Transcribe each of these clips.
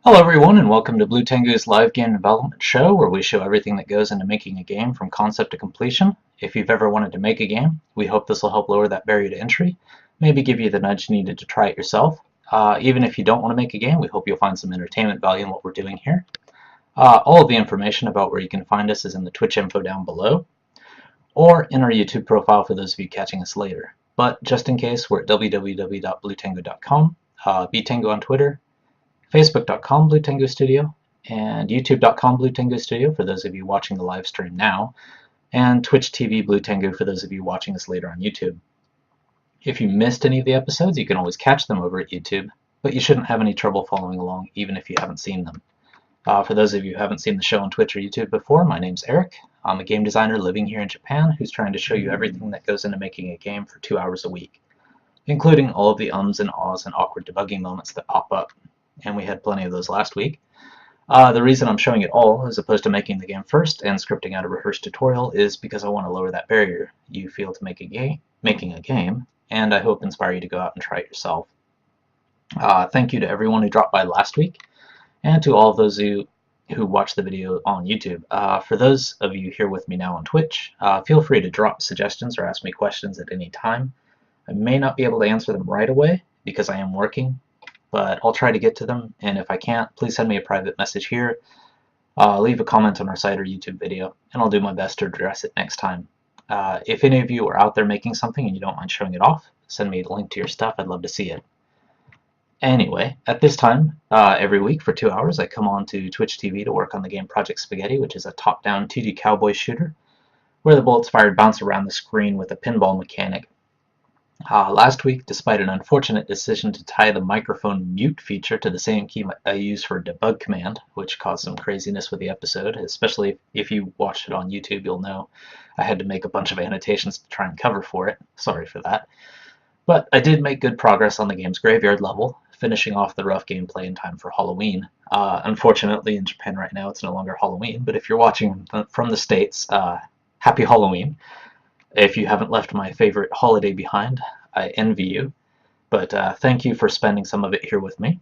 Hello everyone and welcome to Blue Tengu's live game development show where we show everything that goes into making a game from concept to completion. If you've ever wanted to make a game, we hope this will help lower that barrier to entry, maybe give you the nudge needed to try it yourself. Even if you don't want to make a game, we hope you'll find some entertainment value in what we're doing here. All of the information about where you can find us is in the Twitch info down below, or in our YouTube profile for those of you catching us later. But just in case, we're at www.bluetengu.com, btengu on Twitter, Facebook.com Blue Tengu Studio, and YouTube.com Blue Tengu Studio for those of you watching the live stream now, and Twitch TV Blue Tengu for those of you watching us later on YouTube. If you missed any of the episodes, you can always catch them over at YouTube, but you shouldn't have any trouble following along even if you haven't seen them. For those of you who haven't seen the show on Twitch or YouTube before, my name's Eric. I'm a game designer living here in Japan who's trying to show you everything that goes into making a game for 2 hours a week, including all of the ums and ahs and awkward debugging moments that pop up. And we had plenty of those last week. The reason I'm showing it all, as opposed to making the game first and scripting out a rehearsed tutorial, is because I want to lower that barrier you feel to making a game, and I hope inspire you to go out and try it yourself. Thank you to everyone who dropped by last week, and to all of those who watched the video on YouTube. For those of you here with me now on Twitch, feel free to drop suggestions or ask me questions at any time. I may not be able to answer them right away because I am working, but I'll try to get to them, and if I can't, please send me a private message here, leave a comment on our site or YouTube video, and I'll do my best to address it next time. If any of you are out there making something and you don't mind showing it off, send me the link to your stuff. I'd love to see it. Anyway, at this time, every week for 2 hours, I come on to Twitch TV to work on the game Project Spaghetti, which is a top-down 2D cowboy shooter, where the bullets fired bounce around the screen with a pinball mechanic. Last week, despite an unfortunate decision to tie the microphone mute feature to the same key I use for debug command, which caused some craziness with the episode, especially if you watched it on YouTube, you'll know I had to make a bunch of annotations to try and cover for it. Sorry for that. But I did make good progress on the game's graveyard level, finishing off the rough gameplay in time for Halloween. Unfortunately, in Japan right now, it's no longer Halloween, but if you're watching from the States, happy Halloween. If you haven't left my favorite holiday behind, I envy you, but thank you for spending some of it here with me.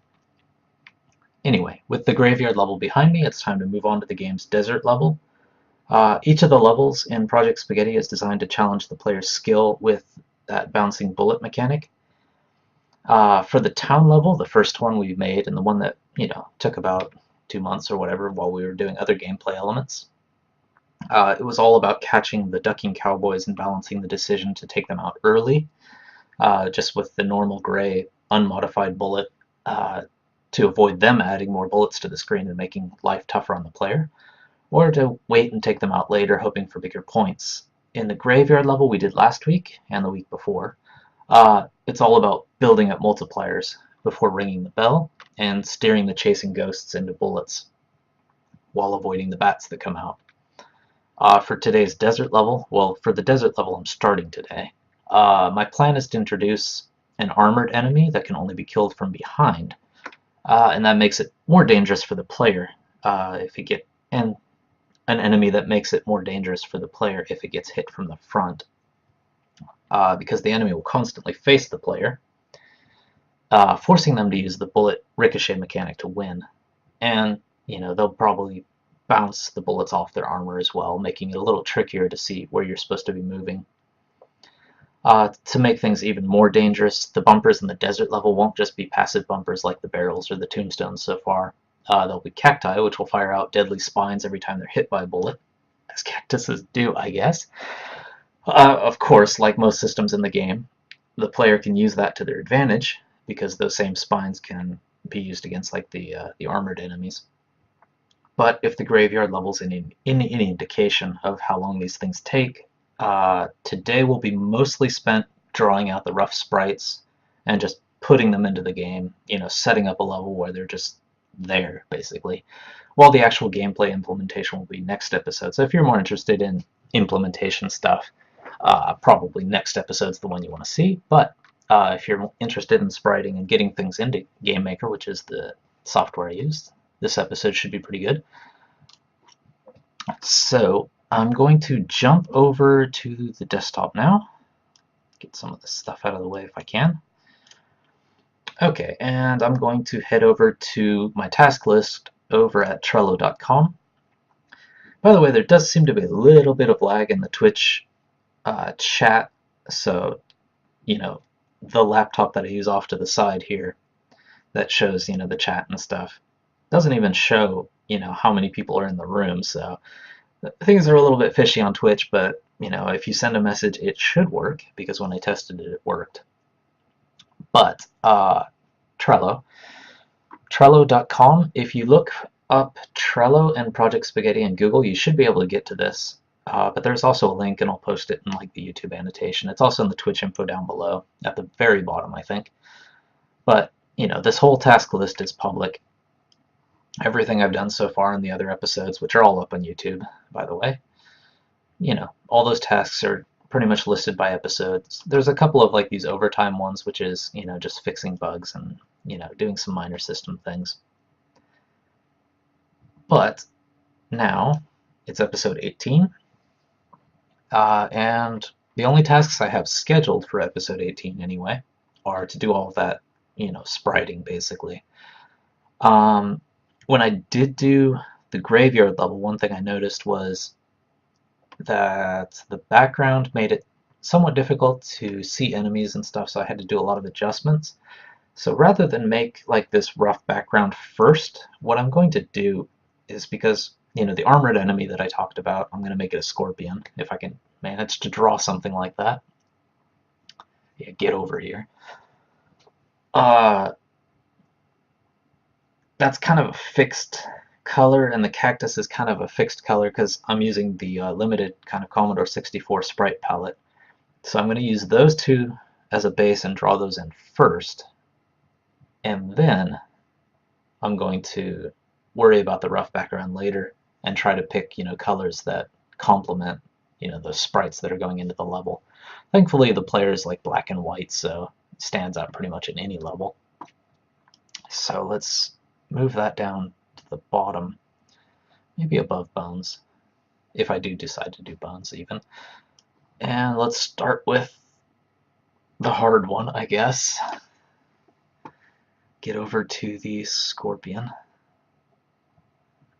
Anyway, with the graveyard level behind me, it's time to move on to the game's desert level. Each of the levels in Project Spaghetti is designed to challenge the player's skill with that bouncing bullet mechanic. For the town level, the first one we made, and the one that, took about 2 months or whatever while we were doing other gameplay elements, it was all about catching the ducking cowboys and balancing the decision to take them out early, just with the normal gray unmodified bullet, to avoid them adding more bullets to the screen and making life tougher on the player, or to wait and take them out later, hoping for bigger points. In the graveyard level we did last week and the week before, it's all about building up multipliers before ringing the bell and steering the chasing ghosts into bullets while avoiding the bats that come out. For today's desert level, well, for the desert level I'm starting today, my plan is to introduce an armored enemy that can only be killed from behind, and that makes it more dangerous for the player and an enemy that makes it more dangerous for the player if it gets hit from the front, because the enemy will constantly face the player, forcing them to use the bullet ricochet mechanic to win, and they'll probably bounce the bullets off their armor as well, making it a little trickier to see where you're supposed to be moving. To make things even more dangerous, the bumpers in the desert level won't just be passive bumpers like the barrels or the tombstones so far. They'll be cacti, which will fire out deadly spines every time they're hit by a bullet, as cactuses do, I guess. Of course, like most systems in the game, the player can use that to their advantage, because those same spines can be used against like the armored enemies. But if the graveyard level's any indication of how long these things take, today will be mostly spent drawing out the rough sprites and just putting them into the game, setting up a level where they're just there, basically. While the actual gameplay implementation will be next episode. So if you're more interested in implementation stuff, probably next episode's the one you want to see. But if you're interested in spriting and getting things into GameMaker, which is the software I used, this episode should be pretty good. So I'm going to jump over to the desktop now, get some of this stuff out of the way if I can. Okay, and I'm going to head over to my task list over at Trello.com. By the way, there does seem to be a little bit of lag in the Twitch chat, so, you know, the laptop that I use off to the side here that shows, the chat and stuff doesn't even show, how many people are in the room, so things are a little bit fishy on Twitch, but, if you send a message, it should work, because when I tested it, it worked. But, Trello. Trello.com. If you look up Trello and Project Spaghetti in Google, you should be able to get to this. But there's also a link, and I'll post it in like the YouTube annotation. It's also in the Twitch info down below, at the very bottom, I think. But, this whole task list is public. Everything I've done so far in the other episodes, which are all up on YouTube, by the way, all those tasks are pretty much listed by episodes. There's a couple of like these overtime ones, which is, just fixing bugs and, doing some minor system things. But now it's episode 18, and the only tasks I have scheduled for episode 18 anyway are to do all of that, spriting basically. When I did do the graveyard level, one thing I noticed was that the background made it somewhat difficult to see enemies and stuff, so I had to do a lot of adjustments. So rather than make like this rough background first, what I'm going to do is, because the armored enemy that I talked about, I'm going to make it a scorpion, if I can manage to draw something like that. Yeah, get over here. That's kind of a fixed color, and the cactus is kind of a fixed color because I'm using the limited kind of Commodore 64 sprite palette. So I'm going to use those two as a base and draw those in first, and then I'm going to worry about the rough background later and try to pick, colors that complement, those sprites that are going into the level. Thankfully, the player is like black and white, so it stands out pretty much in any level. So let's move that down to the bottom, maybe above bones, if I do decide to do bones even. And let's start with the hard one, I guess. Get over to the scorpion.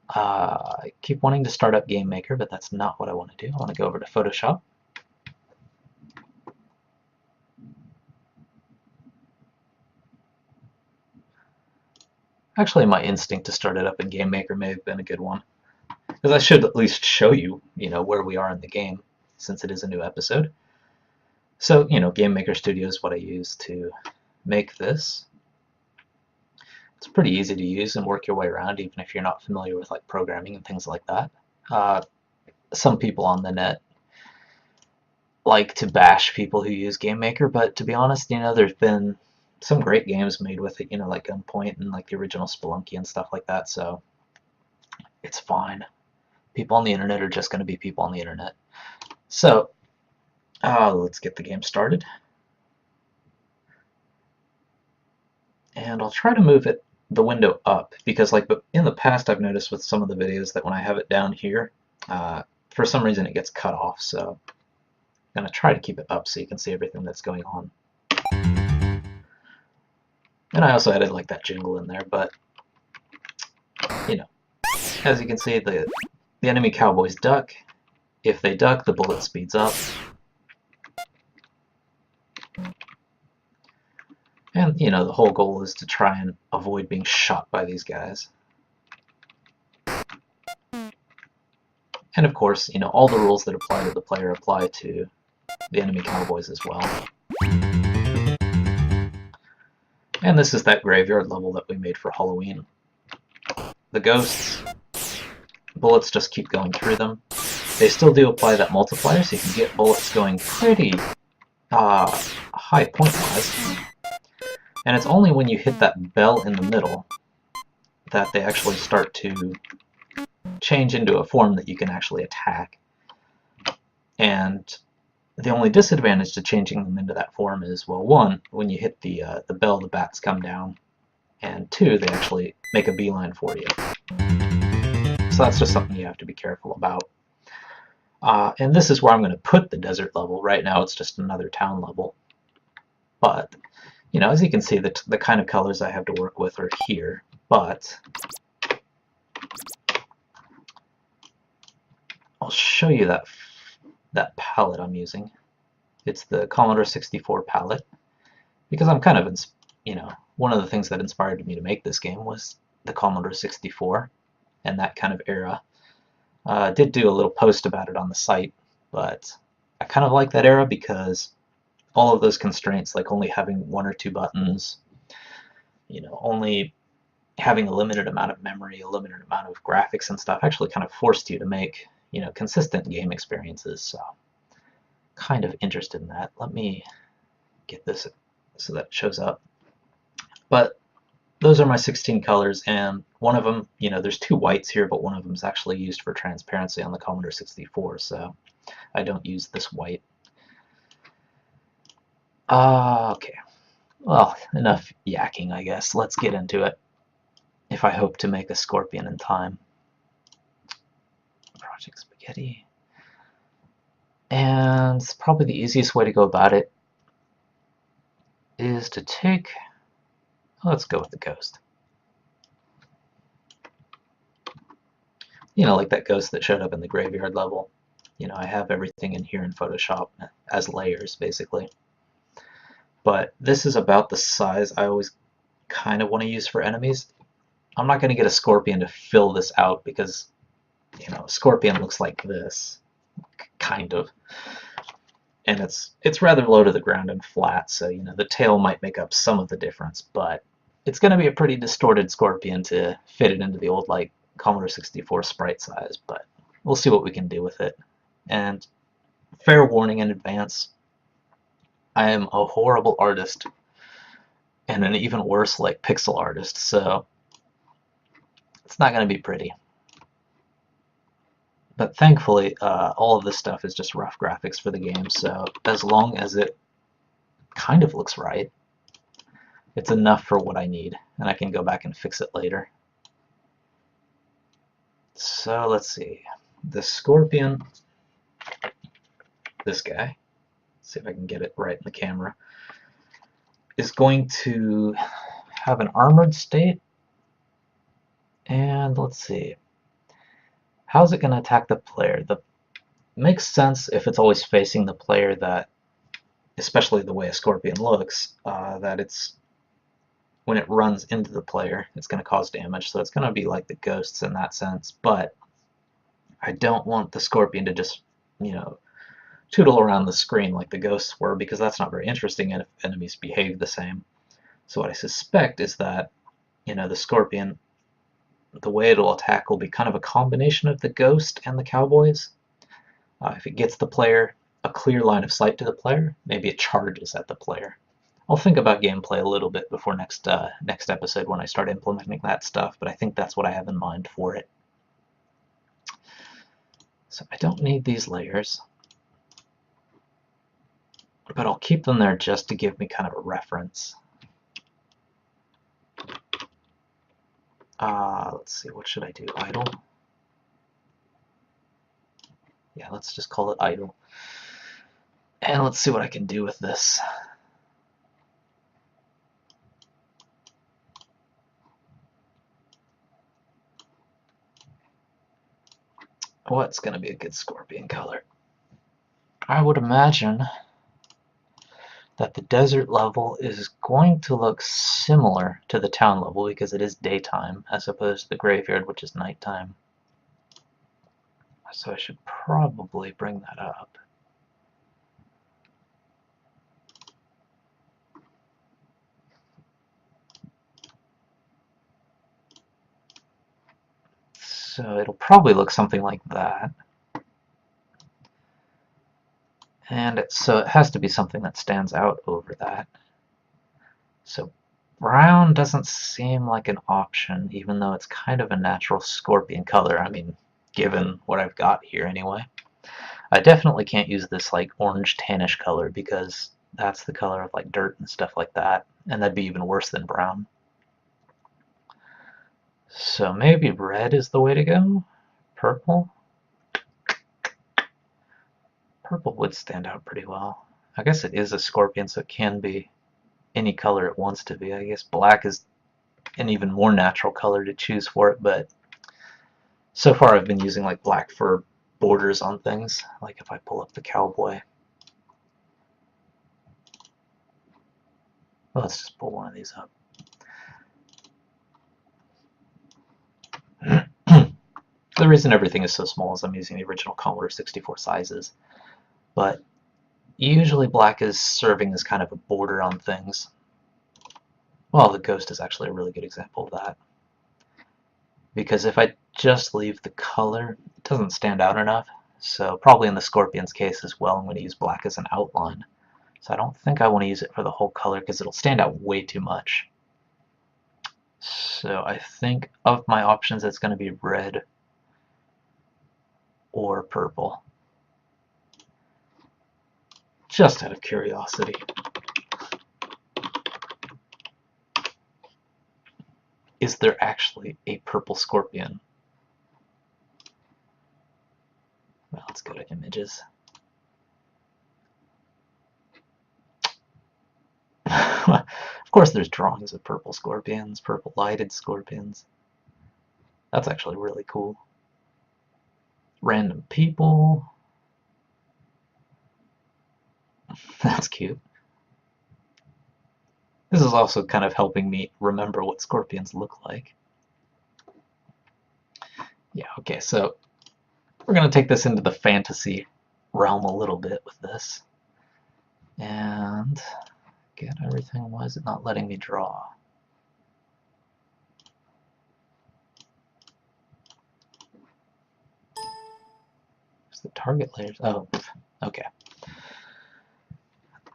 I keep wanting to start up Game Maker, but that's not what I want to do. I want to go over to Photoshop. Actually, my instinct to start it up in Game Maker may have been a good one, because I should at least show you, where we are in the game, since it is a new episode. So, Game Maker Studio is what I use to make this. It's pretty easy to use and work your way around, even if you're not familiar with like programming and things like that. Some people on the net like to bash people who use Game Maker, but to be honest, there's been some great games made with it, like Gunpoint and like the original Spelunky and stuff like that, so it's fine. People on the internet are just going to be people on the internet. So, let's get the game started. And I'll try to move the window up, because like in the past I've noticed with some of the videos that when I have it down here, for some reason it gets cut off, so I'm going to try to keep it up so you can see everything that's going on. And I also added like that jingle in there, but as you can see, the enemy cowboys duck. If they duck, the bullet speeds up. And, the whole goal is to try and avoid being shot by these guys. And of course, all the rules that apply to the player apply to the enemy cowboys as well. And this is that graveyard level that we made for Halloween. The ghosts, bullets just keep going through them. They still do apply that multiplier, so you can get bullets going pretty high point-wise. And it's only when you hit that bell in the middle that they actually start to change into a form that you can actually attack. And the only disadvantage to changing them into that form is, well, one, when you hit the bell, the bats come down, and two, they actually make a beeline for you. So that's just something you have to be careful about. And this is where I'm going to put the desert level. Right now it's just another town level. But You know, as you can see, the kind of colors I have to work with are here, but I'll show you that palette I'm using. It's the Commodore 64 palette, because I'm kind of, you know, one of the things that inspired me to make this game was the Commodore 64 and that kind of era. I did do a little post about it on the site, but I kind of like that era because all of those constraints, like only having one or two buttons, you know, only having a limited amount of memory, a limited amount of graphics and stuff, actually kind of forced you to make, you know, consistent game experiences. So kind of interested in that. Let me get this so that shows up. But those are my 16 colors, and one of them, you know, there's two whites here, but one of them is actually used for transparency on the Commodore 64, so I don't use this white. Okay, well, enough yakking, I guess. Let's get into it, if I hope to make a scorpion in time. Project Spaghetti. And probably the easiest way to go about it is to take, let's go with the ghost. You know, like that ghost that showed up in the graveyard level. You know, I have everything in here in Photoshop as layers, basically. But this is about the size I always kind of want to use for enemies. I'm not going to get a scorpion to fill this out because, you know, a scorpion looks like this, kind of. And it's rather low to the ground and flat, so, you know, the tail might make up some of the difference, but it's going to be a pretty distorted scorpion to fit it into the old, like, Commodore 64 sprite size, but we'll see what we can do with it. And fair warning in advance, I am a horrible artist and an even worse, like, pixel artist, so it's not going to be pretty. But thankfully, all of this stuff is just rough graphics for the game, so as long as it kind of looks right, it's enough for what I need, and I can go back and fix it later. So let's see. The scorpion, this guy, see if I can get it right in the camera, is going to have an armored state, and let's see. How's it going to attack the player? Makes sense if it's always facing the player, that, especially the way a scorpion looks, that it's, when it runs into the player, it's going to cause damage. So it's going to be like the ghosts in that sense. But I don't want the scorpion to just, you know, tootle around the screen like the ghosts were, because that's not very interesting if enemies behave the same. So what I suspect is that, you know, the scorpion, the way it'll attack will be kind of a combination of the ghost and the cowboys. If it gets the player a clear line of sight to the player, maybe it charges at the player. I'll think about gameplay a little bit before next episode when I start implementing that stuff, but I think that's what I have in mind for it. So I don't need these layers, but I'll keep them there just to give me kind of a reference. Let's see, what should I do? Idle? Yeah, let's just call it idle. And let's see what I can do with this. What's going to be a good scorpion color? I would imagine that the desert level is going to look similar to the town level because it is daytime as opposed to the graveyard, which is nighttime. So I should probably bring that up. So it'll probably look something like that. And so it has to be something that stands out over that. So brown doesn't seem like an option, even though it's kind of a natural scorpion color. I mean, given what I've got here anyway. I definitely can't use this like orange tannish color because that's the color of like dirt and stuff like that, and that'd be even worse than brown. So maybe red is the way to go? Purple? Purple would stand out pretty well. I guess it is a scorpion, so it can be any color it wants to be. I guess black is an even more natural color to choose for it, but so far I've been using like black for borders on things. Like if I pull up the cowboy. Well, let's just pull one of these up. The reason everything is so small is I'm using the original Commodore 64 sizes, but usually black is serving as kind of a border on things. Well, the Ghost is actually a really good example of that, because if I just leave the color, it doesn't stand out enough. So probably in the Scorpion's case as well, I'm going to use black as an outline. So I don't think I want to use it for the whole color because it'll stand out way too much. So I think of my options, it's going to be red or purple. Just out of curiosity. Is there actually a purple scorpion? Well, let's go to images. Of course there's drawings of purple scorpions, purple lighted scorpions. That's actually really cool. Random people. That's cute. This is also kind of helping me remember what scorpions look like. Yeah, okay, so we're going to take this into the fantasy realm a little bit with this. And get everything. Why is it not letting me draw? Where's the target layers? Oh, okay.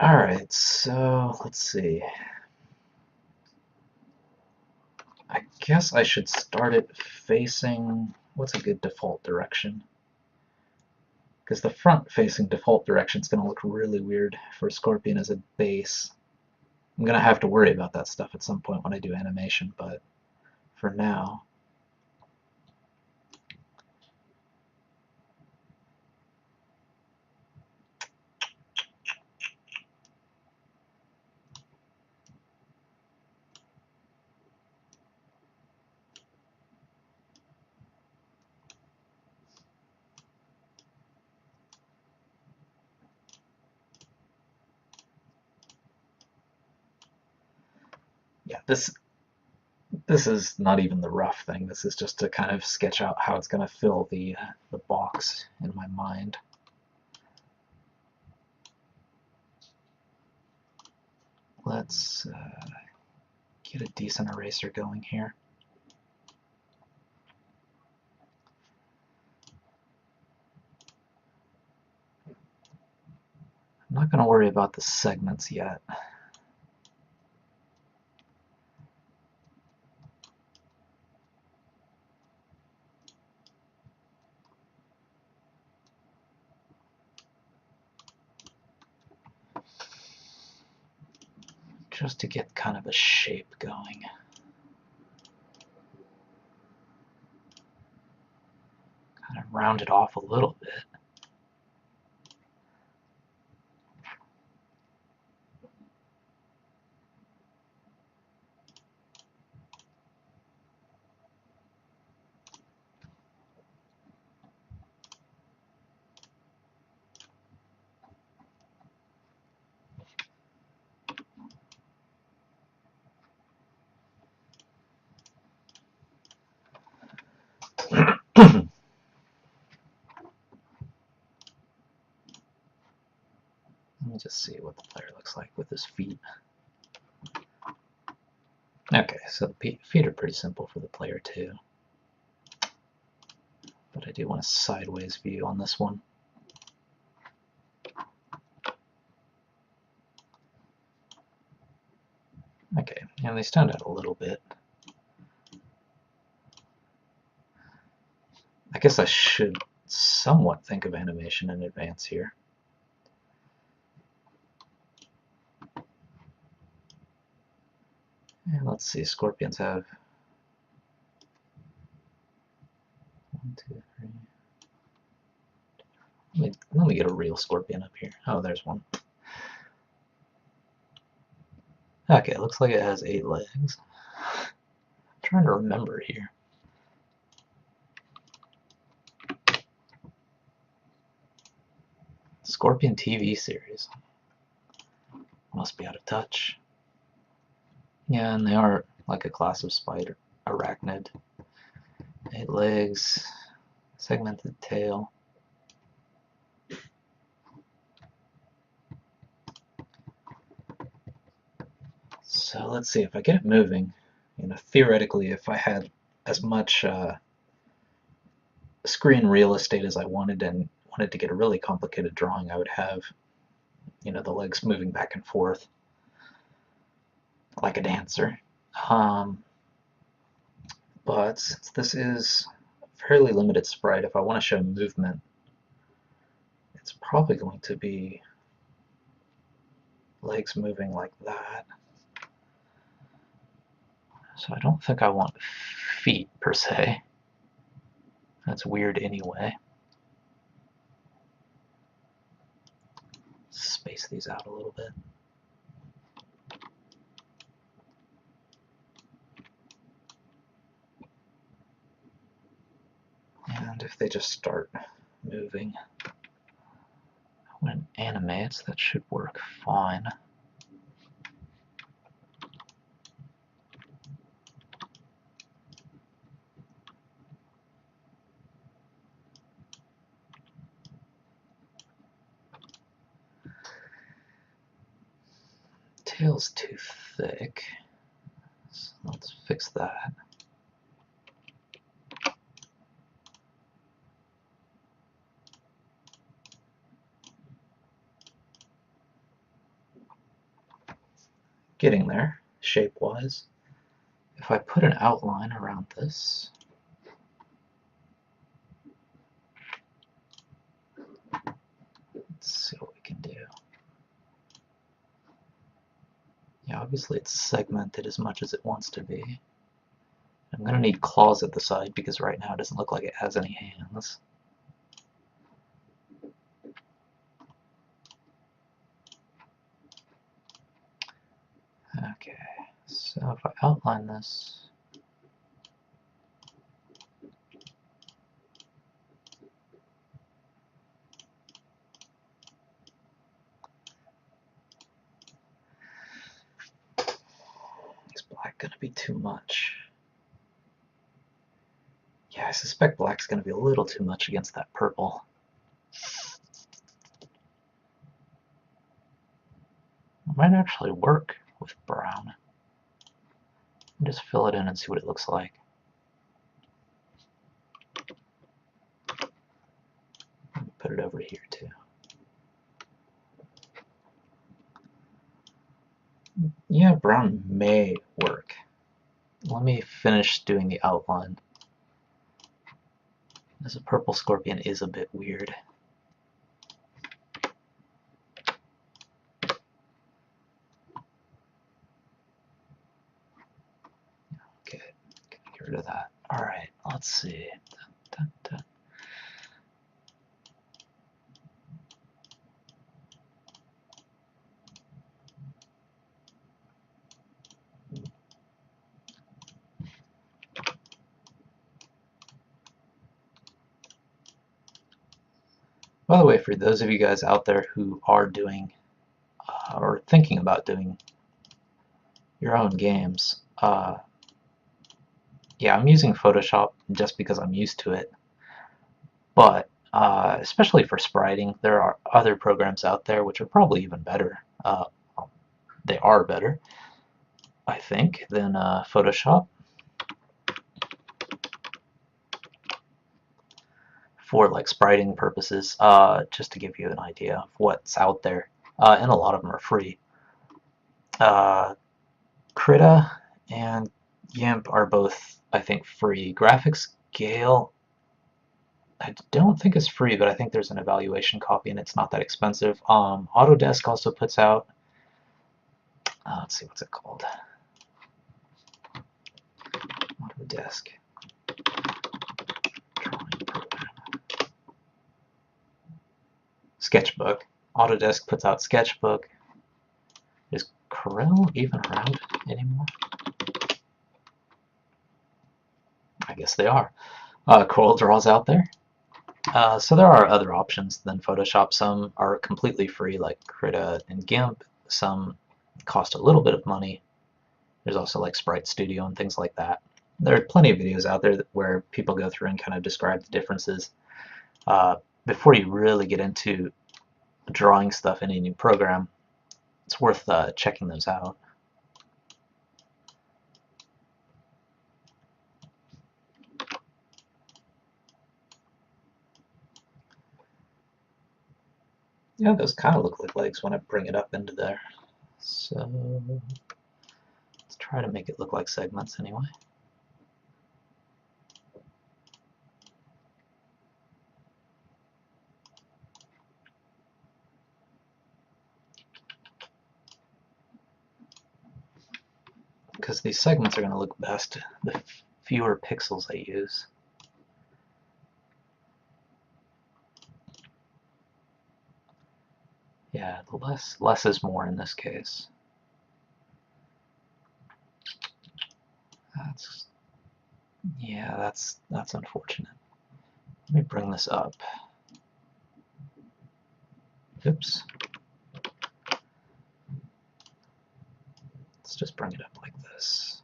Alright, so let's see. I guess I should start it facing, what's a good default direction? Because the front-facing default direction is going to look really weird for Scorpion as a base. I'm going to have to worry about that stuff at some point when I do animation, but for now... Yeah, this is not even the rough thing. This is just to kind of sketch out how it's going to fill the box in my mind. Let's get a decent eraser going here. I'm not going to worry about the segments yet. Just to get kind of a shape going. Kind of round it off a little bit. Let me just see what the player looks like with his feet. Okay, so the feet are pretty simple for the player too. But I do want a sideways view on this one. Okay, and they stand out a little bit. I guess I should somewhat think of animation in advance here. And let's see, scorpions have 1, 2, 3. Let me get a real scorpion up here. Oh, there's one. Okay, it looks like it has 8 legs. I'm trying to remember here. Scorpion TV series. Must be out of touch. Yeah, and they are like a class of spider, arachnid. 8 legs, segmented tail. So let's see if I get it moving. Theoretically, if I had as much screen real estate as I wanted and wanted to get a really complicated drawing, I would have, the legs moving back and forth like a dancer. But since this is a fairly limited sprite, if I want to show movement, it's probably going to be legs moving like that. So I don't think I want feet per se. That's weird anyway. Space these out a little bit. And if they just start moving when it animates, that should work fine. Tail's too thick, so let's fix that. Getting there, shape-wise. If I put an outline around this, let's see what we can do. Yeah, obviously it's segmented as much as it wants to be. I'm going to need claws at the side because right now it doesn't look like it has any hands. Okay, so if I outline this, is black going to be too much? Yeah, I suspect black's going to be a little too much against that purple. It might actually work with brown. Just fill it in and see what it looks like. Put it over here too. Yeah, brown may work. Let me finish doing the outline. This purple scorpion is a bit weird. Okay, get rid of that. Alright, let's see. Dun, dun, dun. By the way, for those of you guys out there who are doing or thinking about doing your own games, yeah, I'm using Photoshop just because I'm used to it, but especially for spriting, there are other programs out there which are probably even better. They are better, I think, than Photoshop for like spriting purposes, just to give you an idea of what's out there, and a lot of them are free. Krita and GIMP are both, I think, free. Graphics Scale, I don't think it's free, but I think there's an evaluation copy and it's not that expensive. Autodesk also puts out, let's see, what's it called? Autodesk drawing program. Sketchbook. Autodesk puts out Sketchbook. There's Krill even around anymore? I guess they are. Coral draws out there. So there are other options than Photoshop. Some are completely free, like Krita and GIMP. Some cost a little bit of money. There's also like Sprite Studio and things like that. There are plenty of videos out there where people go through and kind of describe the differences. Before you really get into drawing stuff in a new program, it's worth checking those out. Yeah, those kind of look like legs when I bring it up into there. So let's try to make it look like segments anyway. Because these segments are going to look best the fewer pixels I use. Yeah, the less is more in this case. That's unfortunate. Let me bring this up. Oops. Let's just bring it up like this.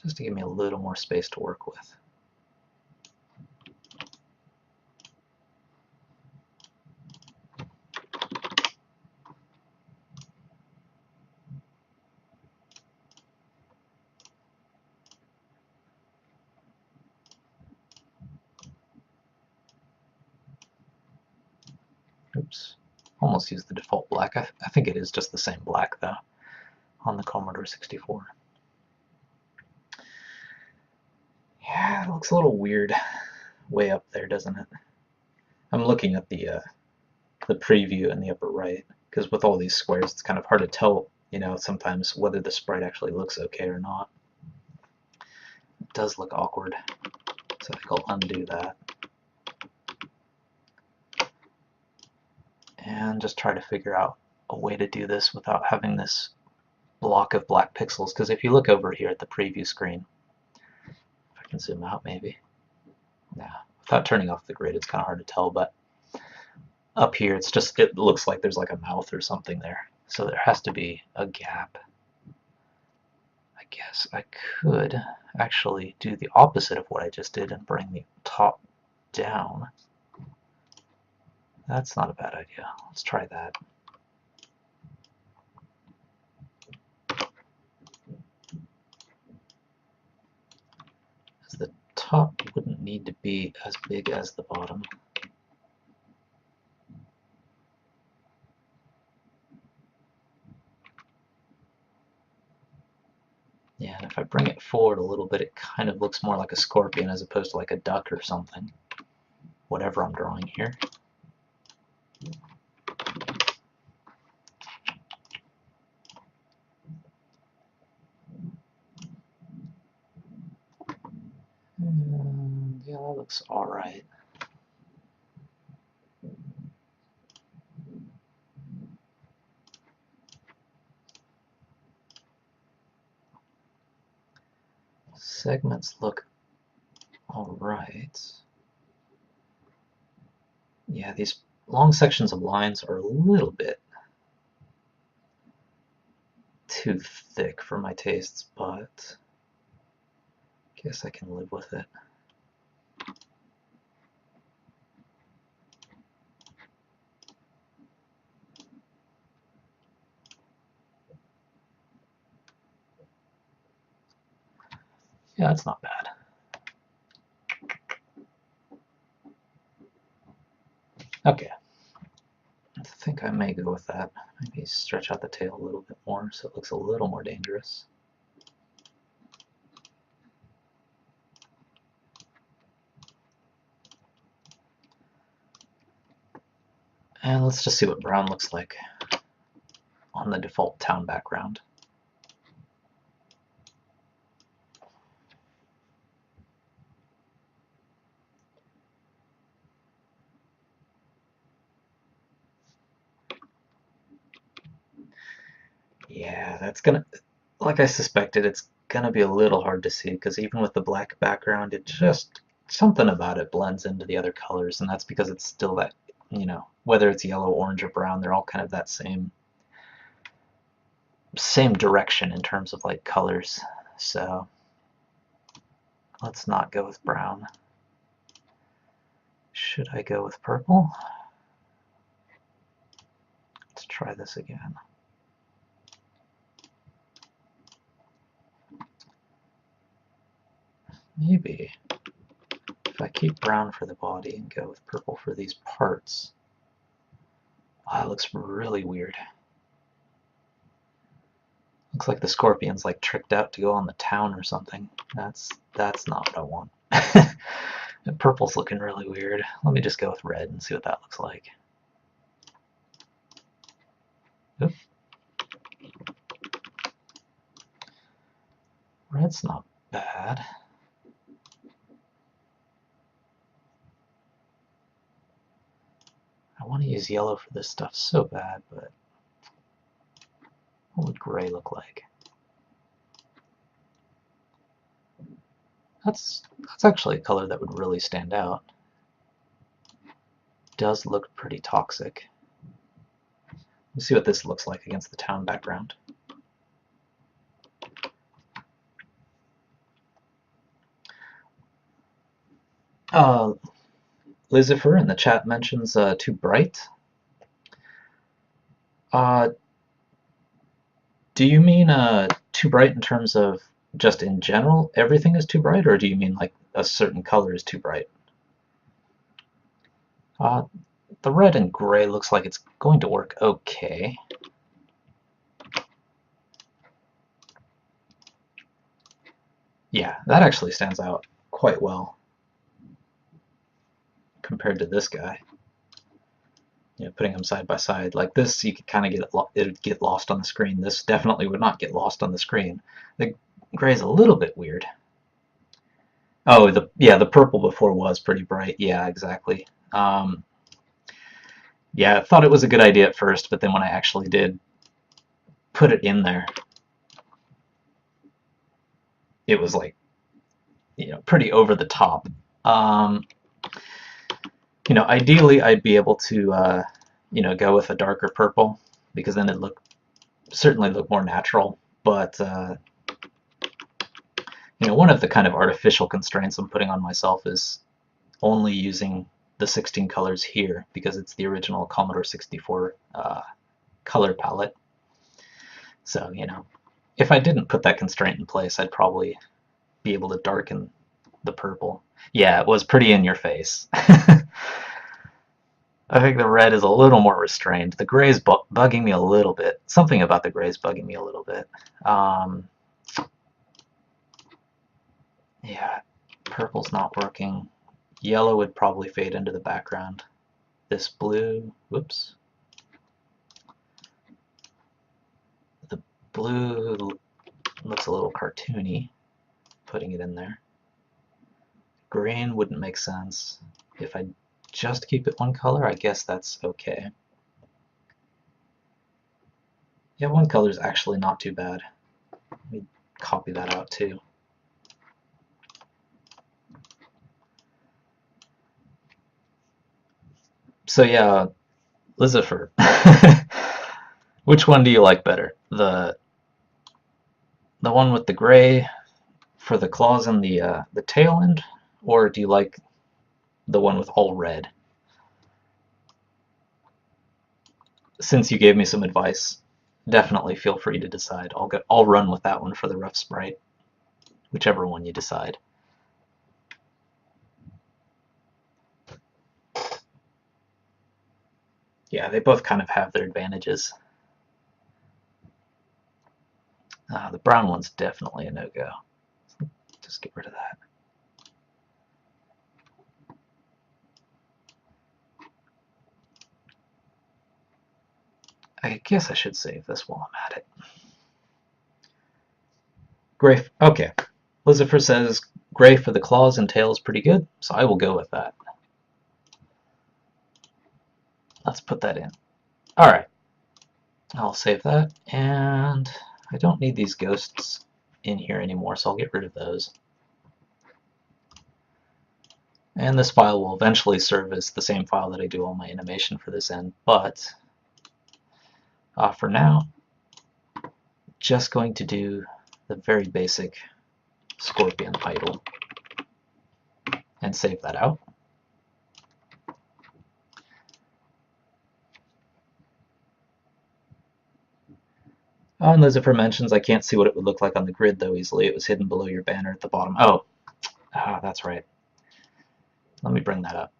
Just to give me a little more space to work with. Oops. Almost used the default black. I think it is just the same black, though, on the Commodore 64. Yeah, it looks a little weird way up there, doesn't it? I'm looking at the preview in the upper right, because with all these squares, it's kind of hard to tell, sometimes whether the sprite actually looks okay or not. It does look awkward, so I think I'll undo that. And just try to figure out a way to do this without having this block of black pixels, because if you look over here at the preview screen, if I can zoom out maybe, yeah, without turning off the grid it's kind of hard to tell, but up here it looks like there's like a mouth or something there, so there has to be a gap. I guess I could actually do the opposite of what I just did and bring the top down. That's not a bad idea. Let's try that. The top wouldn't need to be as big as the bottom. Yeah, and if I bring it forward a little bit, it kind of looks more like a scorpion as opposed to like a duck or something. Whatever I'm drawing here. And yeah, that looks alright. Segments look alright. Yeah, these long sections of lines are a little bit too thick for my tastes, but I guess I can live with it. Yeah, that's not bad. Okay. I think I may go with that. Maybe stretch out the tail a little bit more so it looks a little more dangerous. And let's just see what brown looks like on the default town background. Yeah, that's gonna, like I suspected, it's gonna be a little hard to see because even with the black background, it just, something about it blends into the other colors, and that's because it's still that, whether it's yellow, orange, or brown, they're all kind of that same direction in terms of like colors. So let's not go with brown. Should I go with purple? Let's try this again. Maybe if I keep brown for the body and go with purple for these parts. Wow, that looks really weird. Looks like the scorpion's like tricked out to go on the town or something. That's not what I want. The purple's looking really weird. Let me just go with red and see what that looks like. Oop. Red's not bad. I want to use yellow for this stuff so bad, but what would gray look like? That's actually a color that would really stand out. Does look pretty toxic. Let's see what this looks like against the town background. Lucifer in the chat mentions too bright. Do you mean too bright in terms of just in general everything is too bright, or do you mean like a certain color is too bright? The red and gray looks like it's going to work okay. Yeah, that actually stands out quite well compared to this guy. Putting them side by side like this, you could kind of it'd get lost on the screen. This definitely would not get lost on the screen. The gray's a little bit weird. Oh, the purple before was pretty bright. Yeah, exactly. Yeah, I thought it was a good idea at first, but then when I actually did put it in there, it was like, pretty over the top. Ideally I'd be able to, go with a darker purple because then it certainly look more natural. But one of the kind of artificial constraints I'm putting on myself is only using the 16 colors here because it's the original Commodore 64 color palette. So, if I didn't put that constraint in place, I'd probably be able to darken the purple. Yeah, it was pretty in your face. I think the red is a little more restrained. The gray is bugging me a little bit. Something about the gray is bugging me a little bit. Yeah, purple's not working. Yellow would probably fade into the background. This blue, whoops. The blue looks a little cartoony, putting it in there. Green wouldn't make sense. If I just keep it one color, I guess that's okay. Yeah, one color is actually not too bad. Let me copy that out too. So yeah, Lucifer. Which one do you like better? The one with the gray for the claws and the tail end, or do you like the one with all red? Since you gave me some advice, definitely feel free to decide. I'll run with that one for the rough sprite, whichever one you decide. Yeah, they both kind of have their advantages. The brown one's definitely a no-go. Just get rid of that. I guess I should save this while I'm at it. Gray, okay. Lucifer says gray for the claws and tail is pretty good, so I will go with that. Let's put that in. Alright. I'll save that, and I don't need these ghosts in here anymore, so I'll get rid of those. And this file will eventually serve as the same file that I do all my animation for this end, but for now, just going to do the very basic scorpion idle and save that out. On those mentions, I can't see what it would look like on the grid though easily. It was hidden below your banner at the bottom. Oh, that's right. Let me bring that up.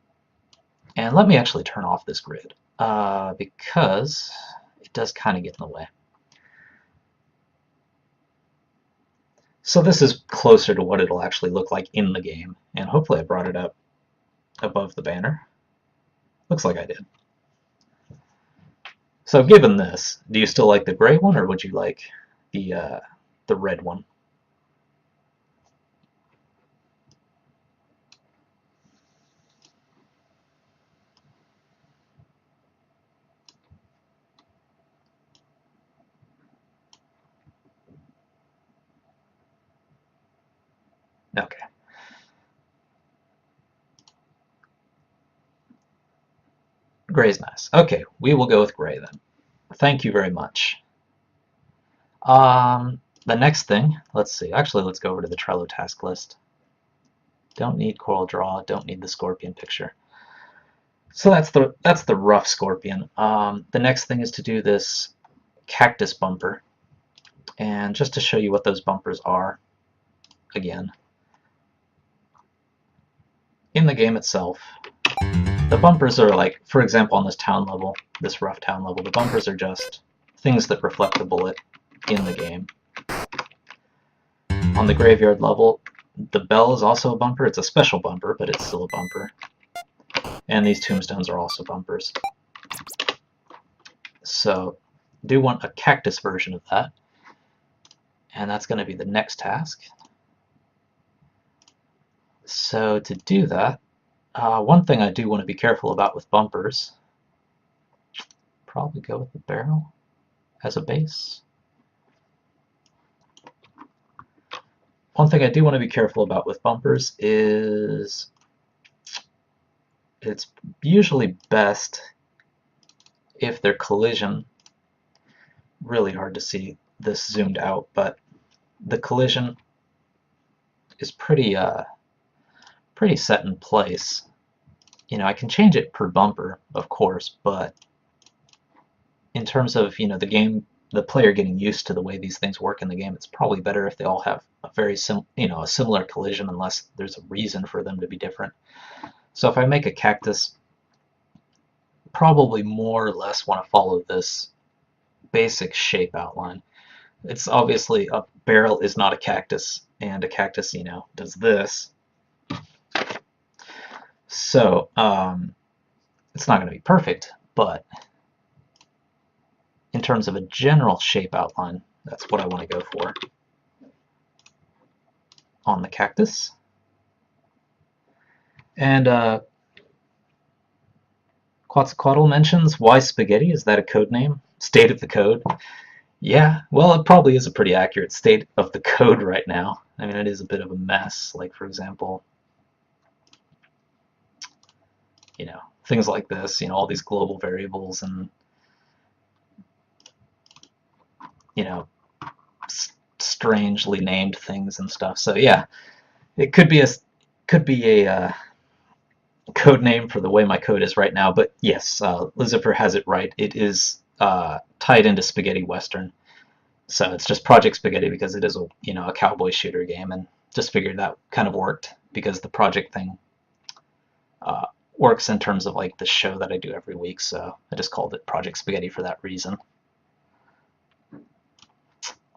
And let me actually turn off this grid because it does kind of get in the way. So this is closer to what it'll actually look like in the game, and hopefully I brought it up above the banner. Looks like I did. So given this, do you still like the gray one, or would you like the red one? Okay. Gray's nice. Okay, we will go with gray then. Thank you very much. The next thing, let's see. Actually, let's go over to the Trello task list. Don't need Coral Draw. Don't need the Scorpion picture. So that's the rough Scorpion. The next thing is to do this Cactus bumper, and just to show you what those bumpers are, again, in the game itself, the bumpers are like, for example, on this town level, this rough town level, the bumpers are just things that reflect the bullet in the game. On the graveyard level, the bell is also a bumper. It's a special bumper, but it's still a bumper. And these tombstones are also bumpers. So do want a cactus version of that. And that's going to be the next task. So to do that, one thing I do want to be careful about with bumpers, probably go with the barrel as a base. One thing I do want to be careful about with bumpers is it's usually best if their collision, really hard to see this zoomed out, but the collision is pretty set in place. You know, I can change it per bumper, of course, but in terms of, you know, the player getting used to the way these things work in the game, it's probably better if they all have a very a similar collision, unless there's a reason for them to be different. So if I make a cactus, probably more or less want to follow this basic shape outline. It's obviously, a barrel is not a cactus, and a cactus, you know, does this. So it's not going to be perfect, but in terms of a general shape outline, that's what I want to go for on the cactus. And Quetzalcoatl mentions, why spaghetti? Is that a code name? State of the code? Yeah, well, it probably is a pretty accurate state of the code right now. I mean, it is a bit of a mess. Like, for example, you know, things like this, you know, all these global variables and, you know, strangely named things and stuff. So yeah, it could be a code name for the way my code is right now. But yes, Lucifer has it right. It is tied into Spaghetti Western. So it's just Project Spaghetti because it is a cowboy shooter game, and just figured that kind of worked because the project thing works in terms of like the show that I do every week. So I just called it Project Spaghetti for that reason.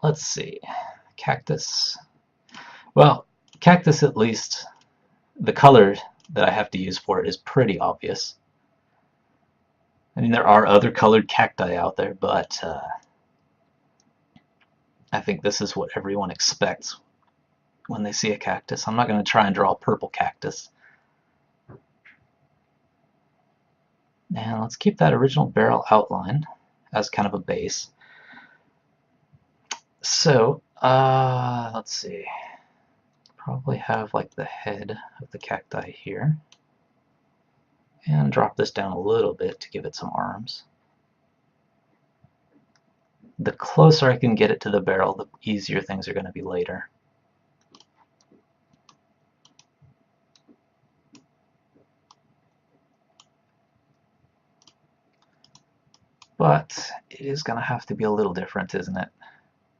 Let's see, cactus. Well, cactus, at least the color that I have to use for it is pretty obvious. I mean, there are other colored cacti out there, but I think this is what everyone expects when they see a cactus. I'm not going to try and draw a purple cactus. And let's keep that original barrel outline as kind of a base. So, let's see. Probably have like the head of the cacti here. And drop this down a little bit to give it some arms. The closer I can get it to the barrel, the easier things are going to be later. But it is going to have to be a little different, isn't it?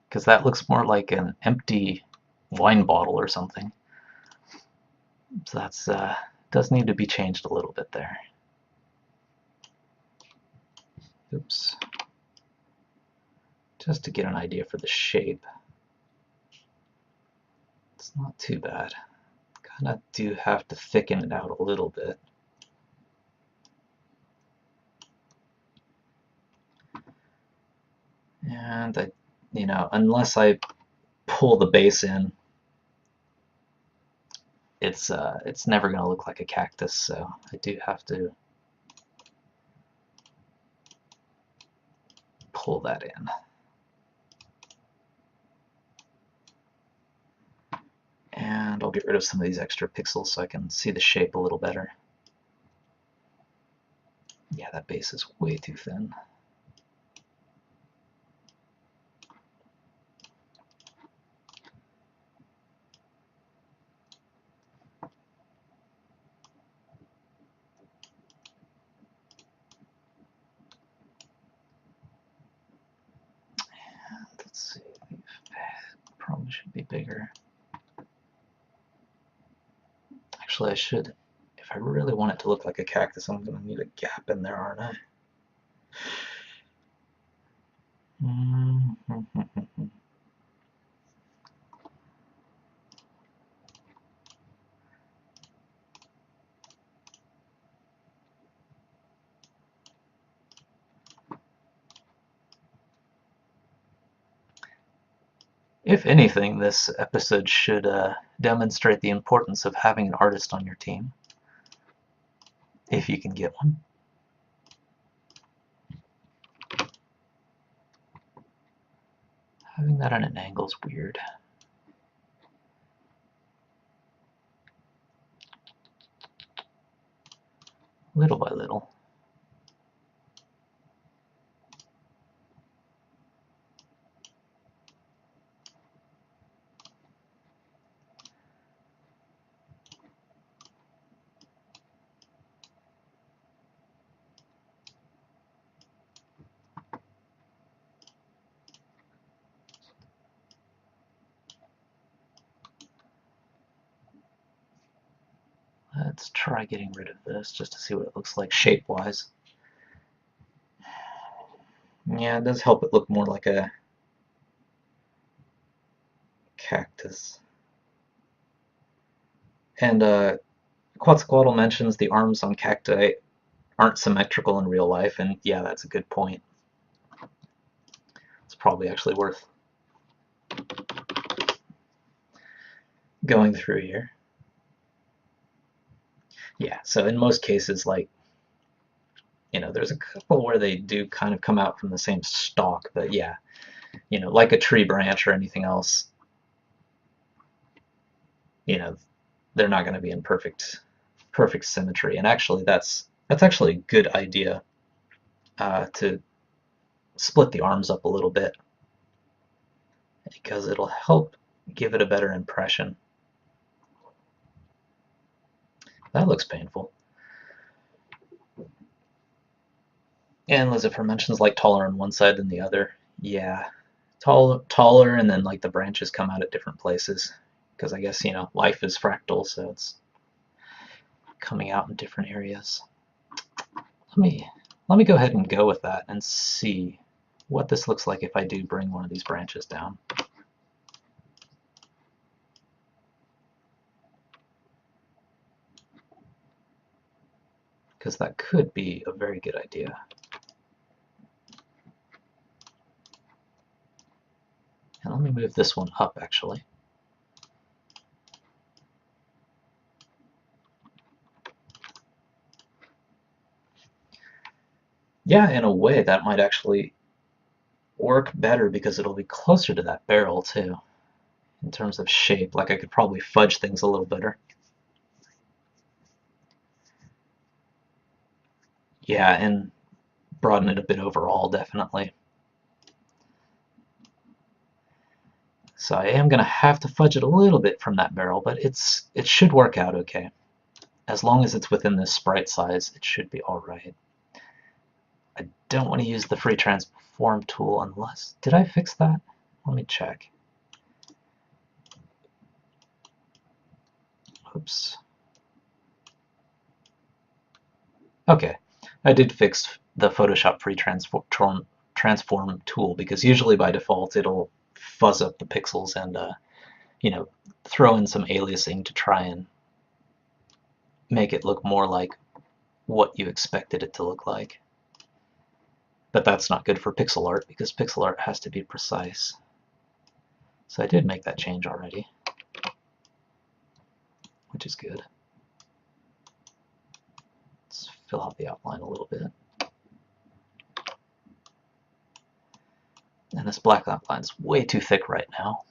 Because that looks more like an empty wine bottle or something. So that's does need to be changed a little bit there. Oops. Just to get an idea for the shape. It's not too bad. Kind of do have to thicken it out a little bit. And unless I pull the base in, it's never going to look like a cactus, so I do have to pull that in. And I'll get rid of some of these extra pixels so I can see the shape a little better. Yeah, that base is way too thin. And let's see, probably should be bigger. Actually, I should, if I really want it to look like a cactus, I'm going to need a gap in there, aren't I? If anything, this episode should demonstrate the importance of having an artist on your team, if you can get one. Having that on an angle is weird. Little by little. Let's try getting rid of this just to see what it looks like shape-wise. Yeah, it does help it look more like a cactus. And Quetzalcoatl mentions the arms on cacti aren't symmetrical in real life, and yeah, that's a good point. It's probably actually worth going through here. Yeah, so in most cases, like, there's a couple where they do kind of come out from the same stalk, but yeah, like a tree branch or anything else, they're not going to be in perfect symmetry. And actually, that's actually a good idea to split the arms up a little bit, because it'll help give it a better impression. That looks painful. And Lucifer mentions like taller on one side than the other. Yeah, taller, and then like the branches come out at different places, because I guess life is fractal, so it's coming out in different areas. Let me go ahead and go with that and see what this looks like if I do bring one of these branches down. Because that could be a very good idea. And let me move this one up, actually. Yeah, in a way, that might actually work better because it'll be closer to that barrel too, in terms of shape. Like I could probably fudge things a little better. Yeah, and broaden it a bit overall, definitely. So I am going to have to fudge it a little bit from that barrel, but it should work out okay. As long as it's within this sprite size, it should be alright. I don't want to use the free transform tool unless... Did I fix that? Let me check. Oops. Okay, I did fix the Photoshop free transform tool because usually by default it'll fuzz up the pixels and you know, throw in some aliasing to try and make it look more like what you expected it to look like. But that's not good for pixel art because pixel art has to be precise. So I did make that change already, which is good. Let's fill out the outline a little bit. And this black outline's way too thick right now.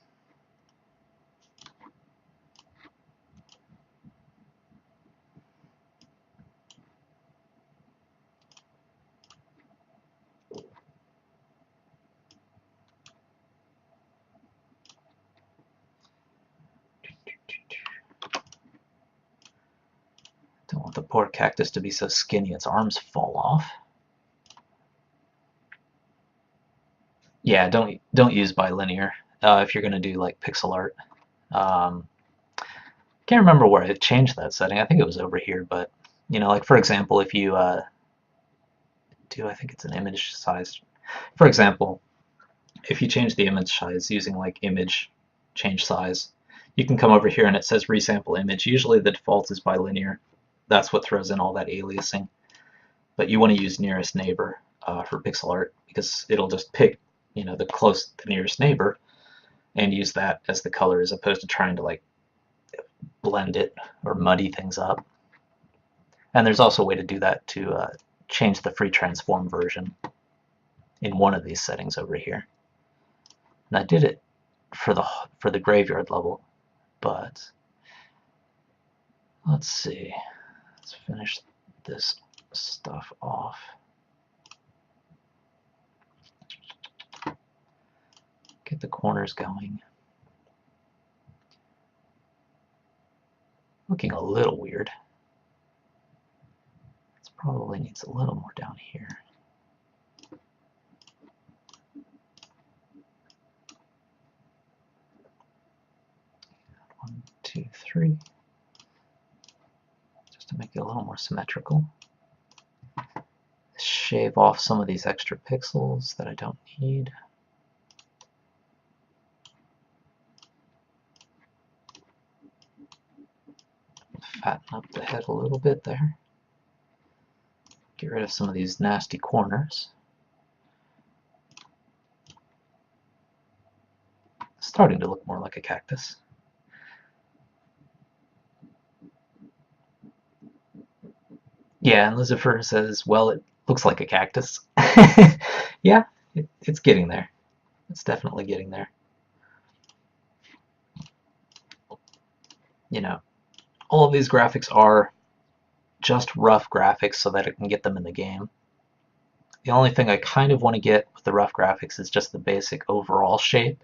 Don't want the poor cactus to be so skinny its arms fall off. Yeah, don't use bilinear if you're going to do like pixel art. Can't remember where I changed that setting. I think it was over here, but you know, like for example, if you I think it's an image size. For example, if you change the image size using like image change size, you can come over here and it says resample image. Usually the default is bilinear. That's what throws in all that aliasing. But you want to use nearest neighbor for pixel art because it'll just pick, you know, the nearest neighbor and use that as the color as opposed to trying to like blend it or muddy things up. And there's also a way to do that to change the free transform version in one of these settings over here. And I did it for the graveyard level, but let's see. Let's finish this stuff off. Get the corners going. Looking a little weird. It probably needs a little more down here. One, two, three. Just to make it a little more symmetrical. Shave off some of these extra pixels that I don't need. Fatten up the head a little bit there. Get rid of some of these nasty corners. Starting to look more like a cactus. Yeah, and Lucifer says, well, it looks like a cactus. Yeah, it's getting there. It's definitely getting there. You know, all of these graphics are just rough graphics so that I can get them in the game. The only thing I kind of want to get with the rough graphics is just the basic overall shape,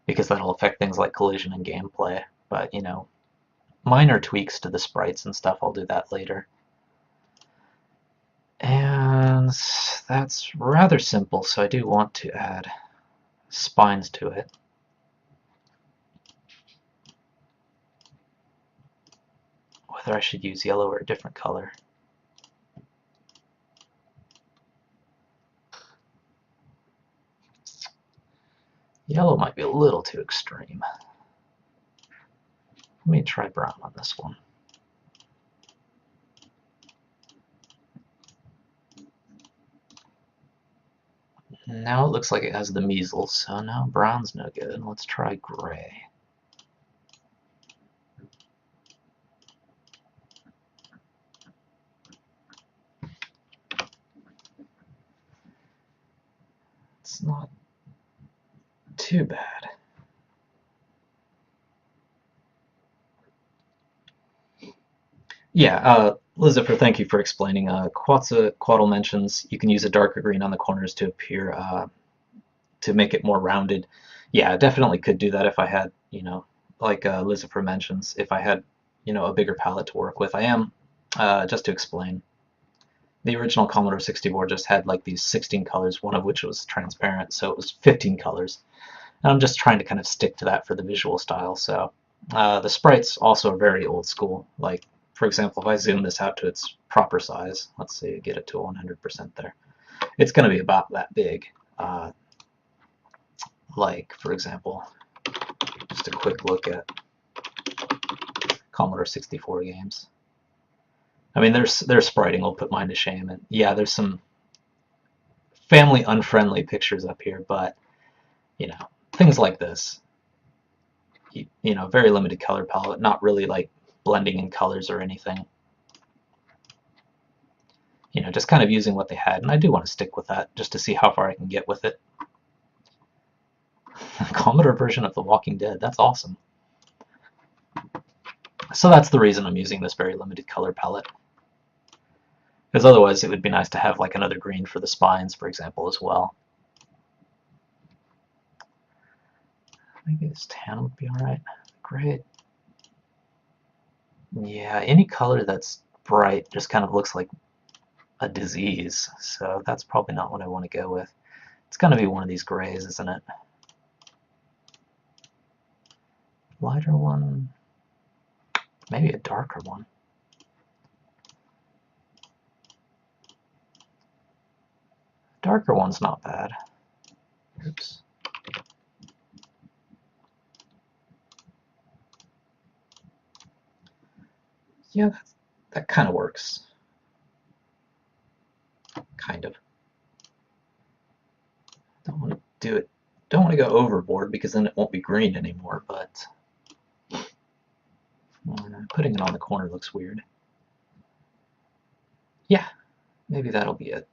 because that'll affect things like collision and gameplay. But, you know, minor tweaks to the sprites and stuff, I'll do that later. And that's rather simple, so I do want to add spines to it. Whether I should use yellow or a different color. Yellow might be a little too extreme. Let me try brown on this one. Now it looks like it has the measles, so now brown's no good. Let's try gray. It's not Too bad. Yeah, Lizifer, thank you for explaining. Quetzalcoatl mentions you can use a darker green on the corners to appear to make it more rounded. Yeah, I definitely could do that if I had, like Lizifer mentions, if I had, a bigger palette to work with. I am, just to explain, the original Commodore 64 just had like these 16 colors, one of which was transparent, so it was 15 colors. And I'm just trying to kind of stick to that for the visual style. So the sprites also are very old school. Like, for example, if I zoom this out to its proper size, let's see, get it to 100% there, it's going to be about that big. Like, for example, just a quick look at Commodore 64 games. I mean, their spriting will put mine to shame. And yeah, there's some family unfriendly pictures up here, but, things like this. Very limited color palette, not really like blending in colors or anything. Just kind of using what they had, and I do want to stick with that just to see how far I can get with it. Commodore version of The Walking Dead, that's awesome. So that's the reason I'm using this very limited color palette. Because otherwise it would be nice to have like another green for the spines, for example, as well. Maybe this tan would be alright. Great. Yeah, any color that's bright just kind of looks like a disease, so that's probably not what I want to go with. It's going to be one of these grays, isn't it? Lighter one, maybe a darker one. Darker one's not bad. Oops. Yeah, that kind of works. Kind of. Don't want to do it. Don't want to go overboard because then it won't be green anymore, but putting it on the corner looks weird. Yeah, maybe that'll be it.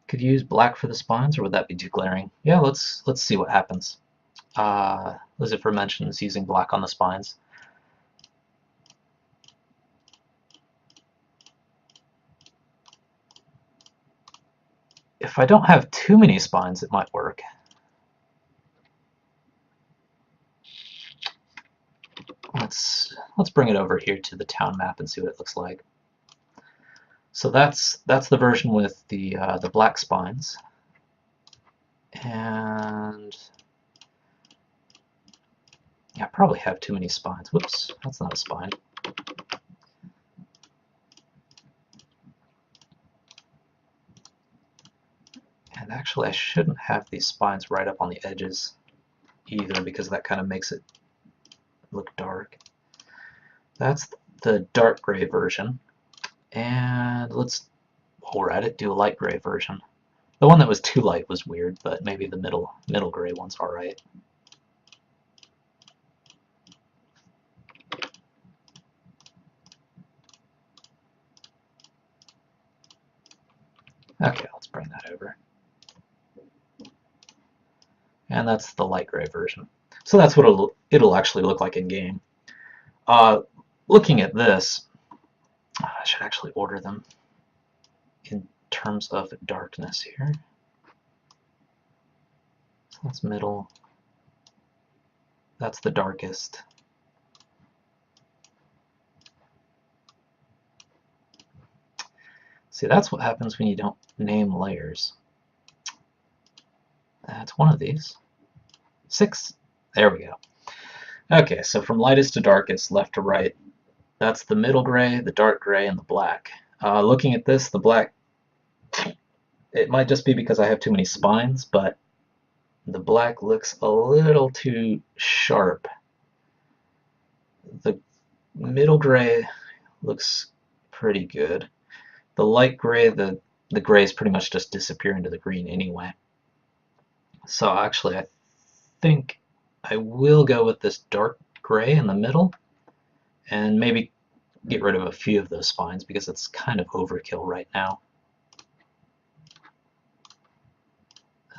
Could you use black for the spines, or would that be too glaring? Yeah, let's see what happens. Lizifer mentions using black on the spines. If I don't have too many spines, it might work. Let's bring it over here to the town map and see what it looks like. So that's the version with the black spines, and yeah, I probably have too many spines. Whoops, that's not a spine. And actually, I shouldn't have these spines right up on the edges either, because that kind of makes it look dark. That's the dark gray version. And let's, while we're at it, do a light gray version. The one that was too light was weird, but maybe the middle gray one's alright. Okay, let's bring that over. And that's the light gray version. So that's what it'll actually look like in game. Looking at this, I should actually order them in terms of darkness here. So that's middle. That's the darkest. See, that's what happens when you don't name layers. That's one of these. 6. There we go. Okay, so from lightest to darkest, left to right, that's the middle gray, the dark gray, and the black. Looking at this, the black, it might just be because I have too many spines, but the black looks a little too sharp. The middle gray looks pretty good. The light gray, the grays pretty much just disappear into the green anyway. So actually, I think I will go with this dark gray in the middle and maybe get rid of a few of those spines because it's kind of overkill right now.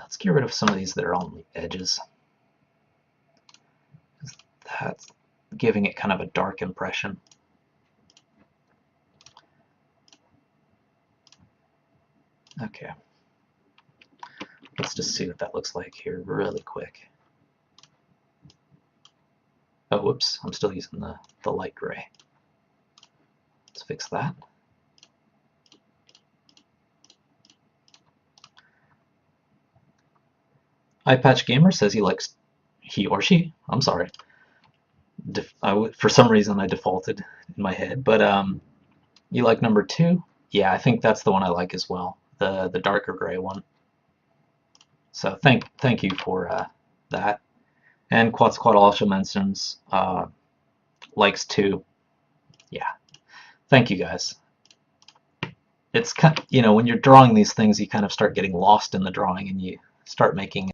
Let's get rid of some of these that are on the edges. That's giving it kind of a dark impression. Okay. Let's just see what that looks like here really quick. Oh, whoops, I'm still using the light gray. Let's fix that. iPatch Gamer says he or she, I'm sorry. For some reason I defaulted in my head, but you like number 2? Yeah, I think that's the one I like as well, the darker gray one. So thank you for that. And Quetzalcoatl also mentions likes 2. Yeah, thank you guys. It's kind of, you know, when you're drawing these things, you kind of start getting lost in the drawing and you start making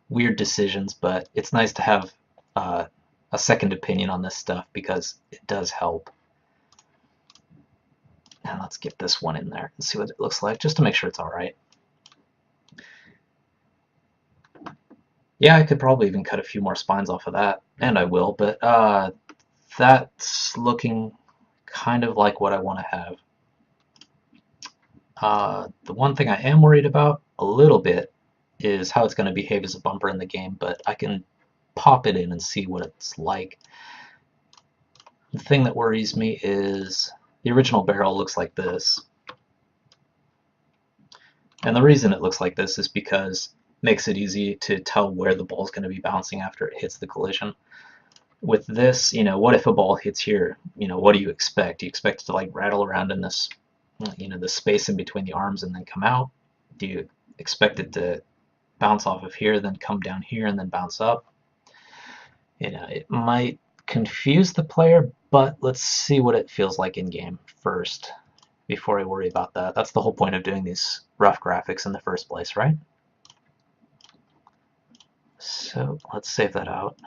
weird decisions, but it's nice to have a second opinion on this stuff because it does help. And let's get this one in there and see what it looks like, just to make sure it's all right. Yeah, I could probably even cut a few more spines off of that, and I will, but that's looking kind of like what I want to have. The one thing I am worried about a little bit is how it's going to behave as a bumper in the game, but I can pop it in and see what it's like. The thing that worries me is the original barrel looks like this. And the reason it looks like this is because it makes it easy to tell where the ball is going to be bouncing after it hits the collision. With this, you know, what if a ball hits here? You know, what do you expect? Do you expect it to like rattle around in this, you know, the space in between the arms and then come out? Do you expect it to bounce off of here, then come down here and then bounce up? You know, it might confuse the player, but let's see what it feels like in game first before I worry about that. That's the whole point of doing these rough graphics in the first place, right? So let's save that out.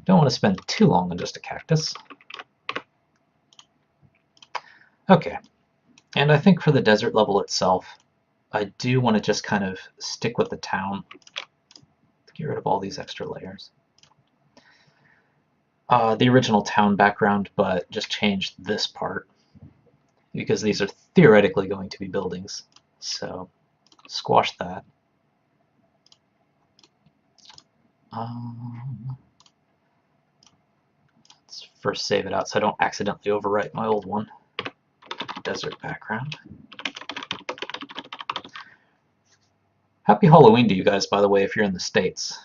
Don't want to spend too long on just a cactus. Okay, and I think for the desert level itself, I do want to just kind of stick with the town to get rid of all these extra layers. The original town background, but just change this part because these are theoretically going to be buildings. So squash that. Let's first save it out so I don't accidentally overwrite my old one. Desert background. Happy Halloween to you guys, by the way, if you're in the States.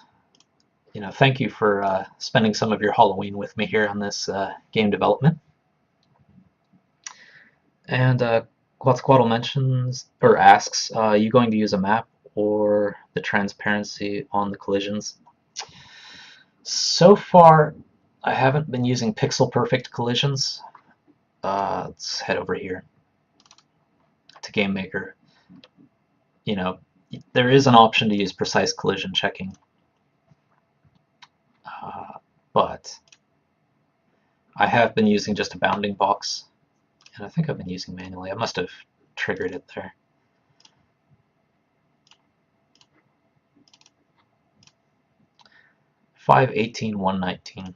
You know, thank you for spending some of your Halloween with me here on this game development. And Quetzalcoatl mentions, or asks, are you going to use a map or the transparency on the collisions? So far, I haven't been using pixel perfect collisions. Let's head over here to Game Maker. You know, there is an option to use precise collision checking, but I have been using just a bounding box, and I think I've been using manually. I must have triggered it there. $518, $119.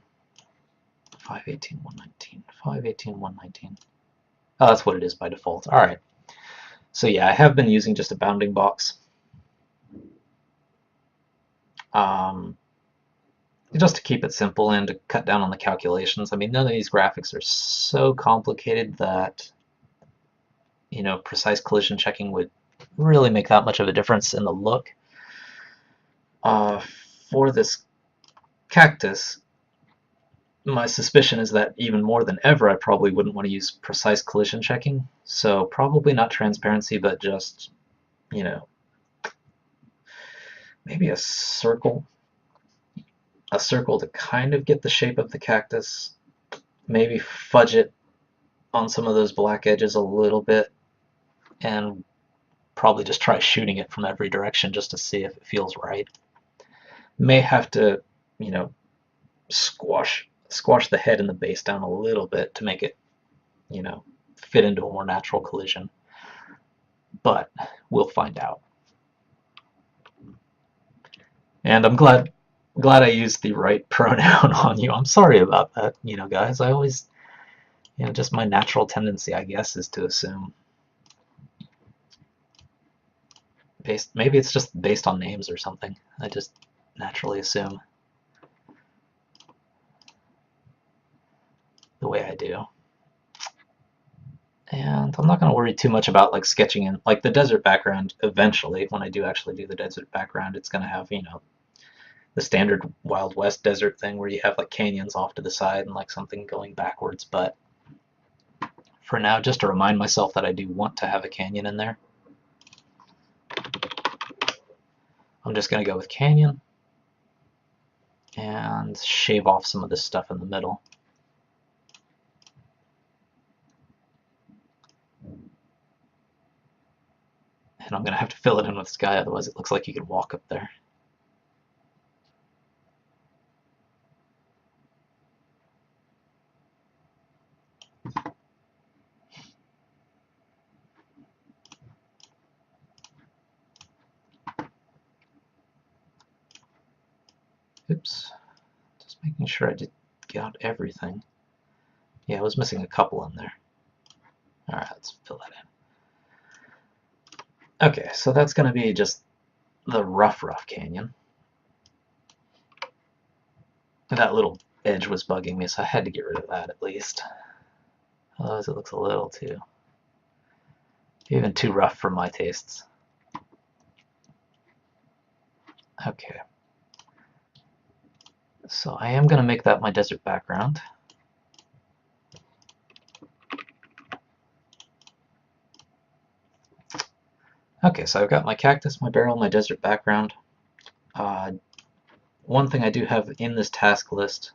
518, 119. 518, 119. Oh, that's what it is by default. All right. So yeah, I have been using just a bounding box. Just to keep it simple and to cut down on the calculations. I mean, none of these graphics are so complicated that, you know, precise collision checking would really make that much of a difference in the look. For this cactus, my suspicion is that even more than ever, I probably wouldn't want to use precise collision checking. So probably not transparency, but just, you know, maybe a circle to kind of get the shape of the cactus, maybe fudge it on some of those black edges a little bit, and probably just try shooting it from every direction just to see if it feels right. May have to, you know, squash the head and the base down a little bit to make it, you know, fit into a more natural collision, but we'll find out. And I'm glad I used the right pronoun on you. I'm sorry about that, guys. I always, just my natural tendency, I guess, is to assume. Maybe it's just based on names or something. I just naturally assume the way I do. And I'm not going to worry too much about like sketching in like the desert background. Eventually, when I do actually do the desert background, it's going to have, the standard Wild West desert thing where you have like canyons off to the side and like something going backwards. But for now, just to remind myself that I do want to have a canyon in there, I'm just going to go with canyon and shave off some of this stuff in the middle. And I'm going to have to fill it in with sky, otherwise it looks like you could walk up there. Oops. Just making sure I did get out everything. Yeah, I was missing a couple in there. Alright, let's fill that in. Okay, so that's going to be just the rough canyon. That little edge was bugging me, so I had to get rid of that at least. Otherwise it looks a little even too rough for my tastes. Okay. So I am going to make that my desert background. Okay, so I've got my cactus, my barrel, my desert background. One thing I do have in this task list,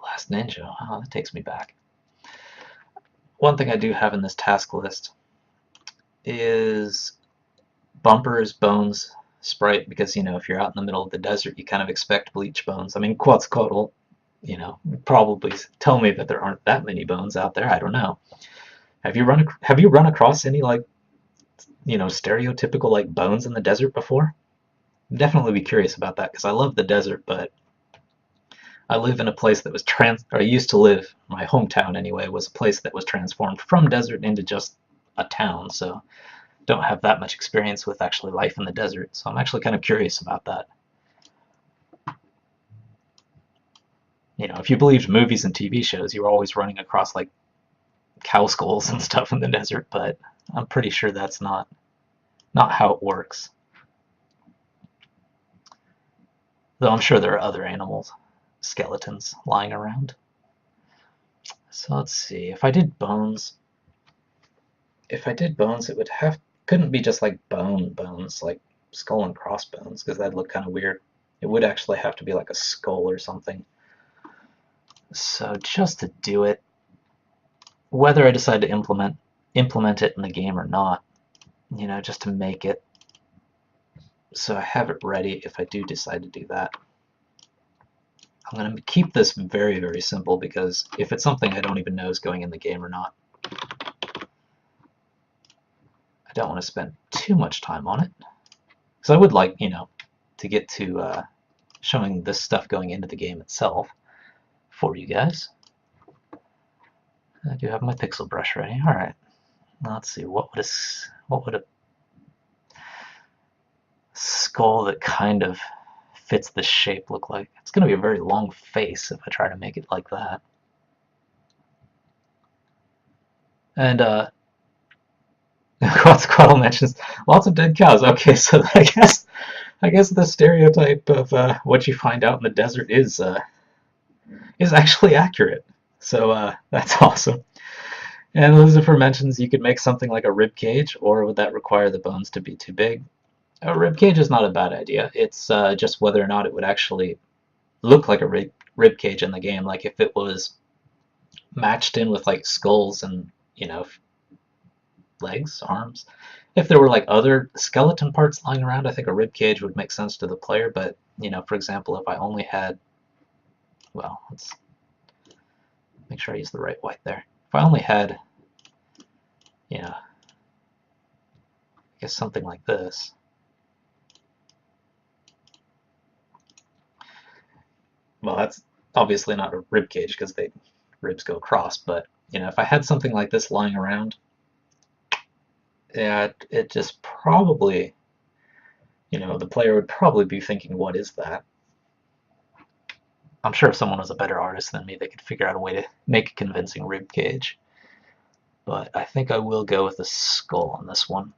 Last Ninja, oh, that takes me back. One thing I do have in this task list is bumpers, bones, sprite, because, if you're out in the middle of the desert, you kind of expect bleach bones. I mean, Quetzalcoatl, probably tell me that there aren't that many bones out there. I don't know. Have you run across any like, stereotypical like bones in the desert before? I'd definitely be curious about that because I love the desert, but I live in a place that was or I used to live, my hometown anyway, was a place that was transformed from desert into just a town, so don't have that much experience with actually life in the desert, so I'm actually kind of curious about that. If you believed movies and TV shows, you were always running across like cow skulls and stuff in the desert, but I'm pretty sure that's not how it works. Though I'm sure there are other animals, skeletons lying around. So let's see, if I did bones, it couldn't be just like bones, like skull and crossbones, because that'd look kind of weird. It would actually have to be like a skull or something. So just to do it, whether I decide to implement it in the game or not, just to make it so I have it ready if I do decide to do that. I'm going to keep this very, very simple because if it's something I don't even know is going in the game or not, I don't want to spend too much time on it. Because I would like, to get to showing this stuff going into the game itself for you guys. I do have my pixel brush ready. All right. Now let's see. What would a skull that kind of fits the shape look like? It's going to be a very long face if I try to make it like that. And Quetzalcoatl mentions lots of dead cows. Okay, so I guess the stereotype of what you find out in the desert is actually accurate. So that's awesome. And Lucifer mentions you could make something like a rib cage, or would that require the bones to be too big? A rib cage is not a bad idea. It's just whether or not it would actually look like a rib cage in the game. Like if it was matched in with like skulls and legs, arms. If there were like other skeleton parts lying around, I think a rib cage would make sense to the player. But for example, if I only had, well, let's make sure I use the right white there. If I only had, I guess something like this. well, that's obviously not a rib cage because they ribs go across, but you know, if I had something like this lying around, yeah, it just probably, you know, the player would probably be thinking, what is that? I'm sure if someone was a better artist than me, they could figure out a way to make a convincing rib cage. But I think I will go with a skull on this one.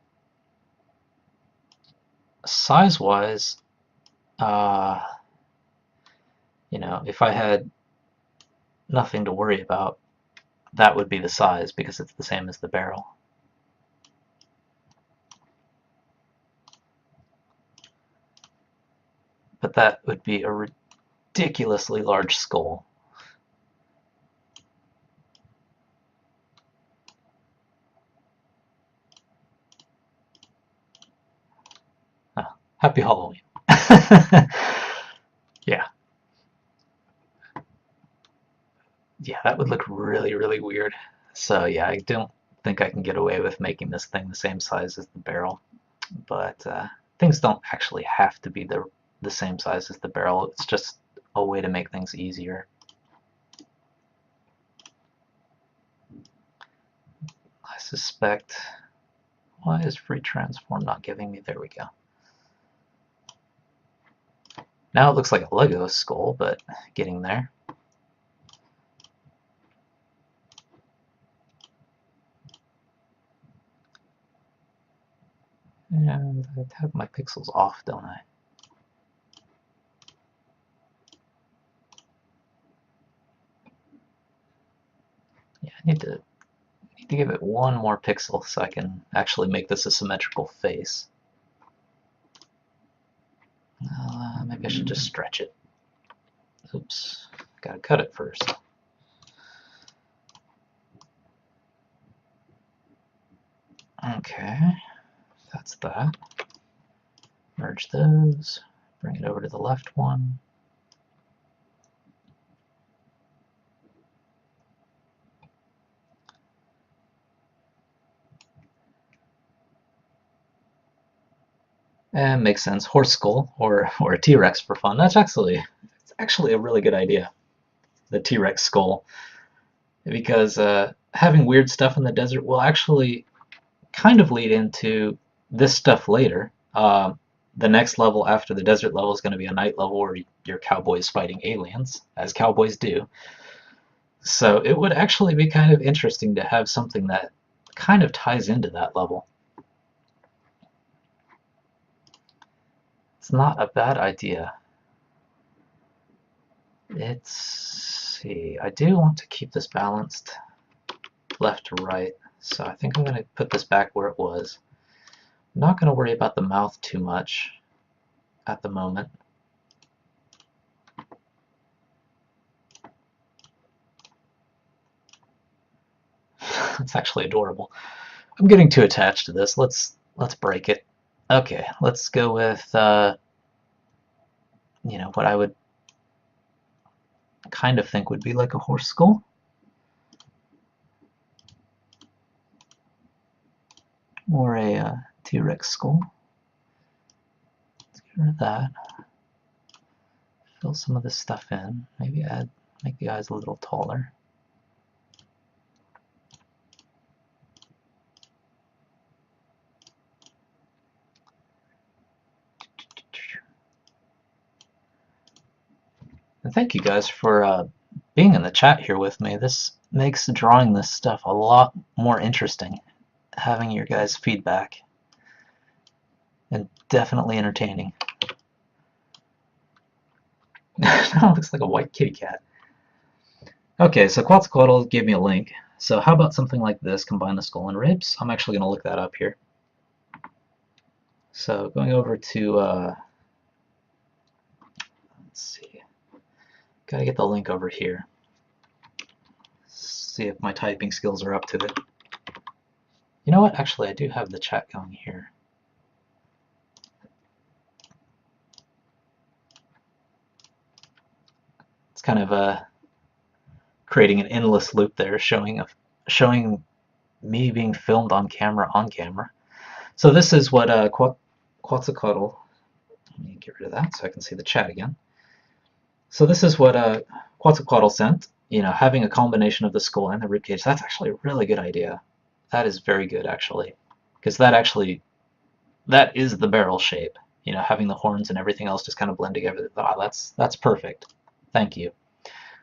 Size-wise, uh, you know, if I had nothing to worry about, that would be the size because it's the same as the barrel. But that would be a ridiculously large skull. Oh, happy Halloween. Yeah. Yeah, that would look really, really weird. So yeah, I don't think I can get away with making this thing the same size as the barrel. But things don't actually have to be the same size as the barrel. It's just a way to make things easier. I suspect... Why is free transform not giving me... There we go. Now it looks like a Lego skull, but getting there. And I have my pixels off, don't I? Yeah, I need to give it one more pixel so I can actually make this a symmetrical face. Maybe I should just stretch it. Oops, gotta cut it first. Okay, that's that. Merge those, bring it over to the left one. And makes sense. Horse skull or a T-Rex for fun. It's actually a really good idea. The T-Rex skull, because having weird stuff in the desert will actually kind of lead into this stuff later. The next level after the desert level is going to be a night level where your cowboys fighting aliens, as cowboys do. So it would actually be kind of interesting to have something that kind of ties into that level. It's not a bad idea. Let's see. I do want to keep this balanced left to right, so I think I'm going to put this back where it was. I'm not going to worry about the mouth too much at the moment. It's actually adorable. I'm getting too attached to this. Let's break it. Okay, let's go with you know, what I would kind of think would be like a horse skull. Or a T-Rex skull. Let's get rid of that. Fill some of this stuff in. Maybe make the eyes a little taller. And thank you guys for being in the chat here with me. This makes drawing this stuff a lot more interesting, having your guys' feedback, and definitely entertaining. Now it looks like a white kitty cat. Okay, so Quetzalcoatl gave me a link. So how about something like this, combine the skull and ribs? I'm actually going to look that up here. So going over to, let's see, gotta get the link over here. See if my typing skills are up to it. You know what? Actually, I do have the chat going here. It's kind of creating an endless loop there, showing me being filmed on camera. So this is what Quetzalcoatl. Let me get rid of that so I can see the chat again. So this is what Quetzalcoatl sent. You know, having a combination of the skull and the ribcage, that's actually a really good idea. That is very good, actually. Because that is the barrel shape. You know, having the horns and everything else just kind of blend together. Oh, that's perfect. Thank you.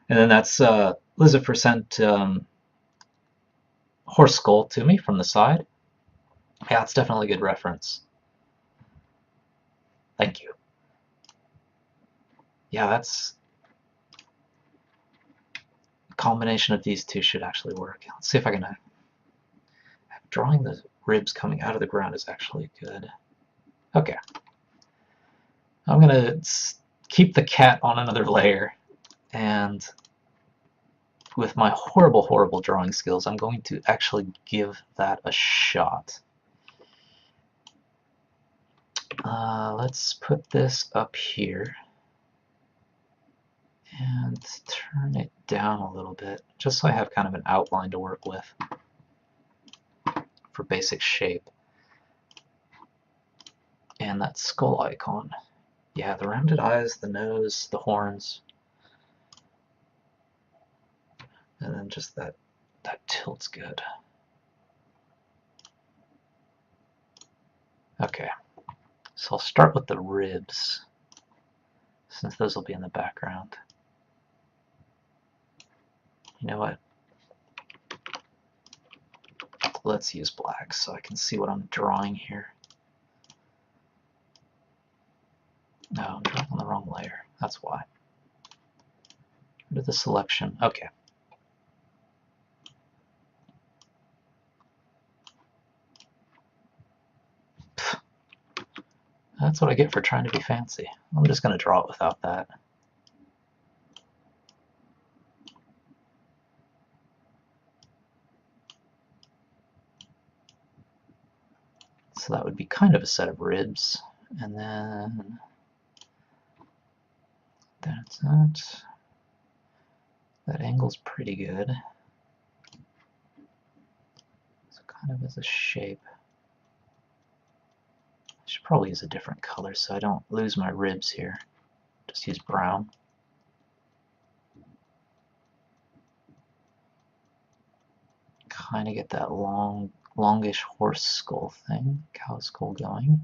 And then that's Lizifer sent horse skull to me from the side. Yeah, it's definitely a good reference. Thank you. Yeah, that's a combination of these two should actually work. Let's see if I can. Drawing the ribs coming out of the ground is actually good. Okay. I'm gonna keep the cat on another layer, and with my horrible, horrible drawing skills, I'm going to actually give that a shot. Let's put this up here and turn it down a little bit, just so I have kind of an outline to work with for basic shape. And that skull icon. Yeah, the rounded eyes, the nose, the horns, and then just that tilt's good. Okay, so I'll start with the ribs, since those will be in the background. You know what? Let's use black so I can see what I'm drawing here. No, I'm drawing on the wrong layer. That's why. Go to the selection. Okay. That's what I get for trying to be fancy. I'm just going to draw it without that. So that would be kind of a set of ribs. And then that's that. That angle's pretty good. So kind of as a shape. I should probably use a different color so I don't lose my ribs here. Just use brown. Kind of get that longish horse skull thing, cow skull going.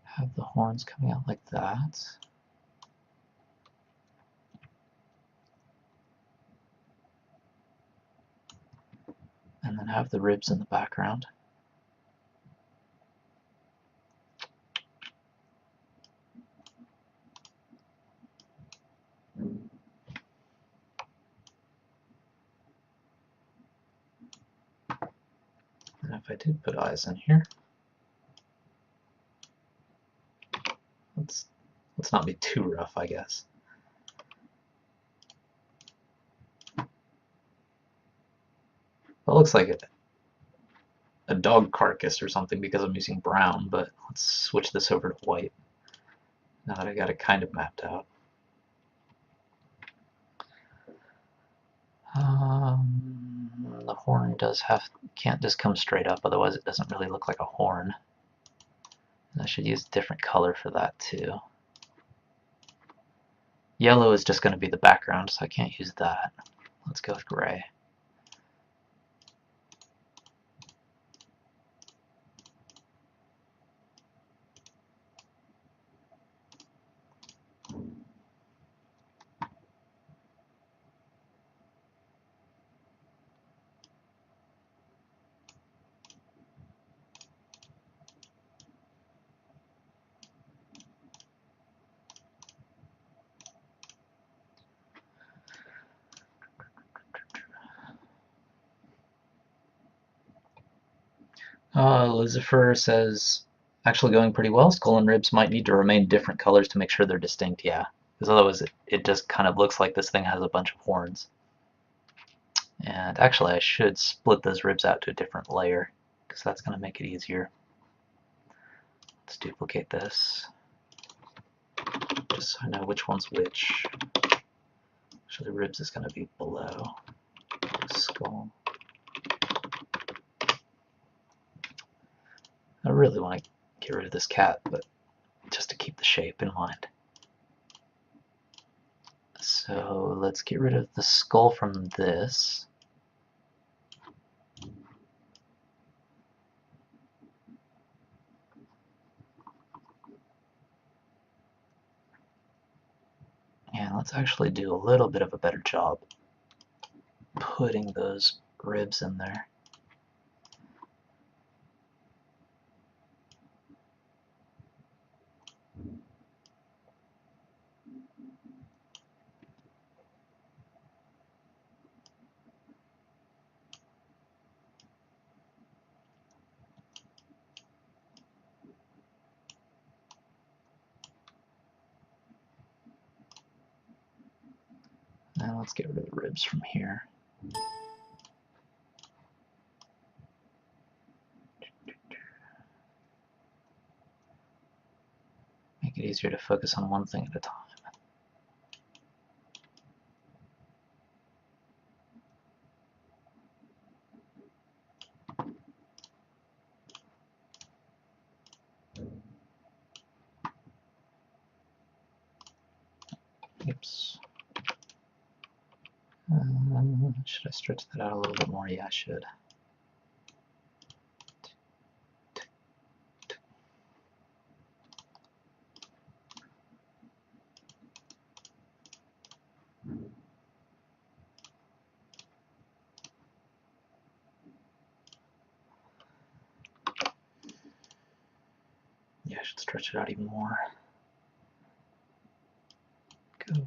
Have the horns coming out like that. And then have the ribs in the background. And if I did put eyes in here, let's not be too rough, I guess. It looks like a dog carcass or something because I'm using brown, but let's switch this over to white now that I got it kind of mapped out. The horn can't just come straight up, otherwise it doesn't really look like a horn. And I should use a different color for that too. Yellow is just going to be the background, so I can't use that. Let's go with gray. Lucifer says, actually going pretty well. Skull and ribs might need to remain different colors to make sure they're distinct, yeah. Because otherwise it just kind of looks like this thing has a bunch of horns. And actually I should split those ribs out to a different layer, because that's going to make it easier. Let's duplicate this, just so I know which one's which. Actually, the ribs is going to be below skull. I really want to get rid of this cat, but just to keep the shape in mind. So let's get rid of the skull from this. And let's actually do a little bit of a better job putting those ribs in there. Now let's get rid of the ribs from here. Make it easier to focus on one thing at a time. Oops. Should I stretch that out a little bit more? Yeah, I should. Yeah, I should stretch it out even more. Go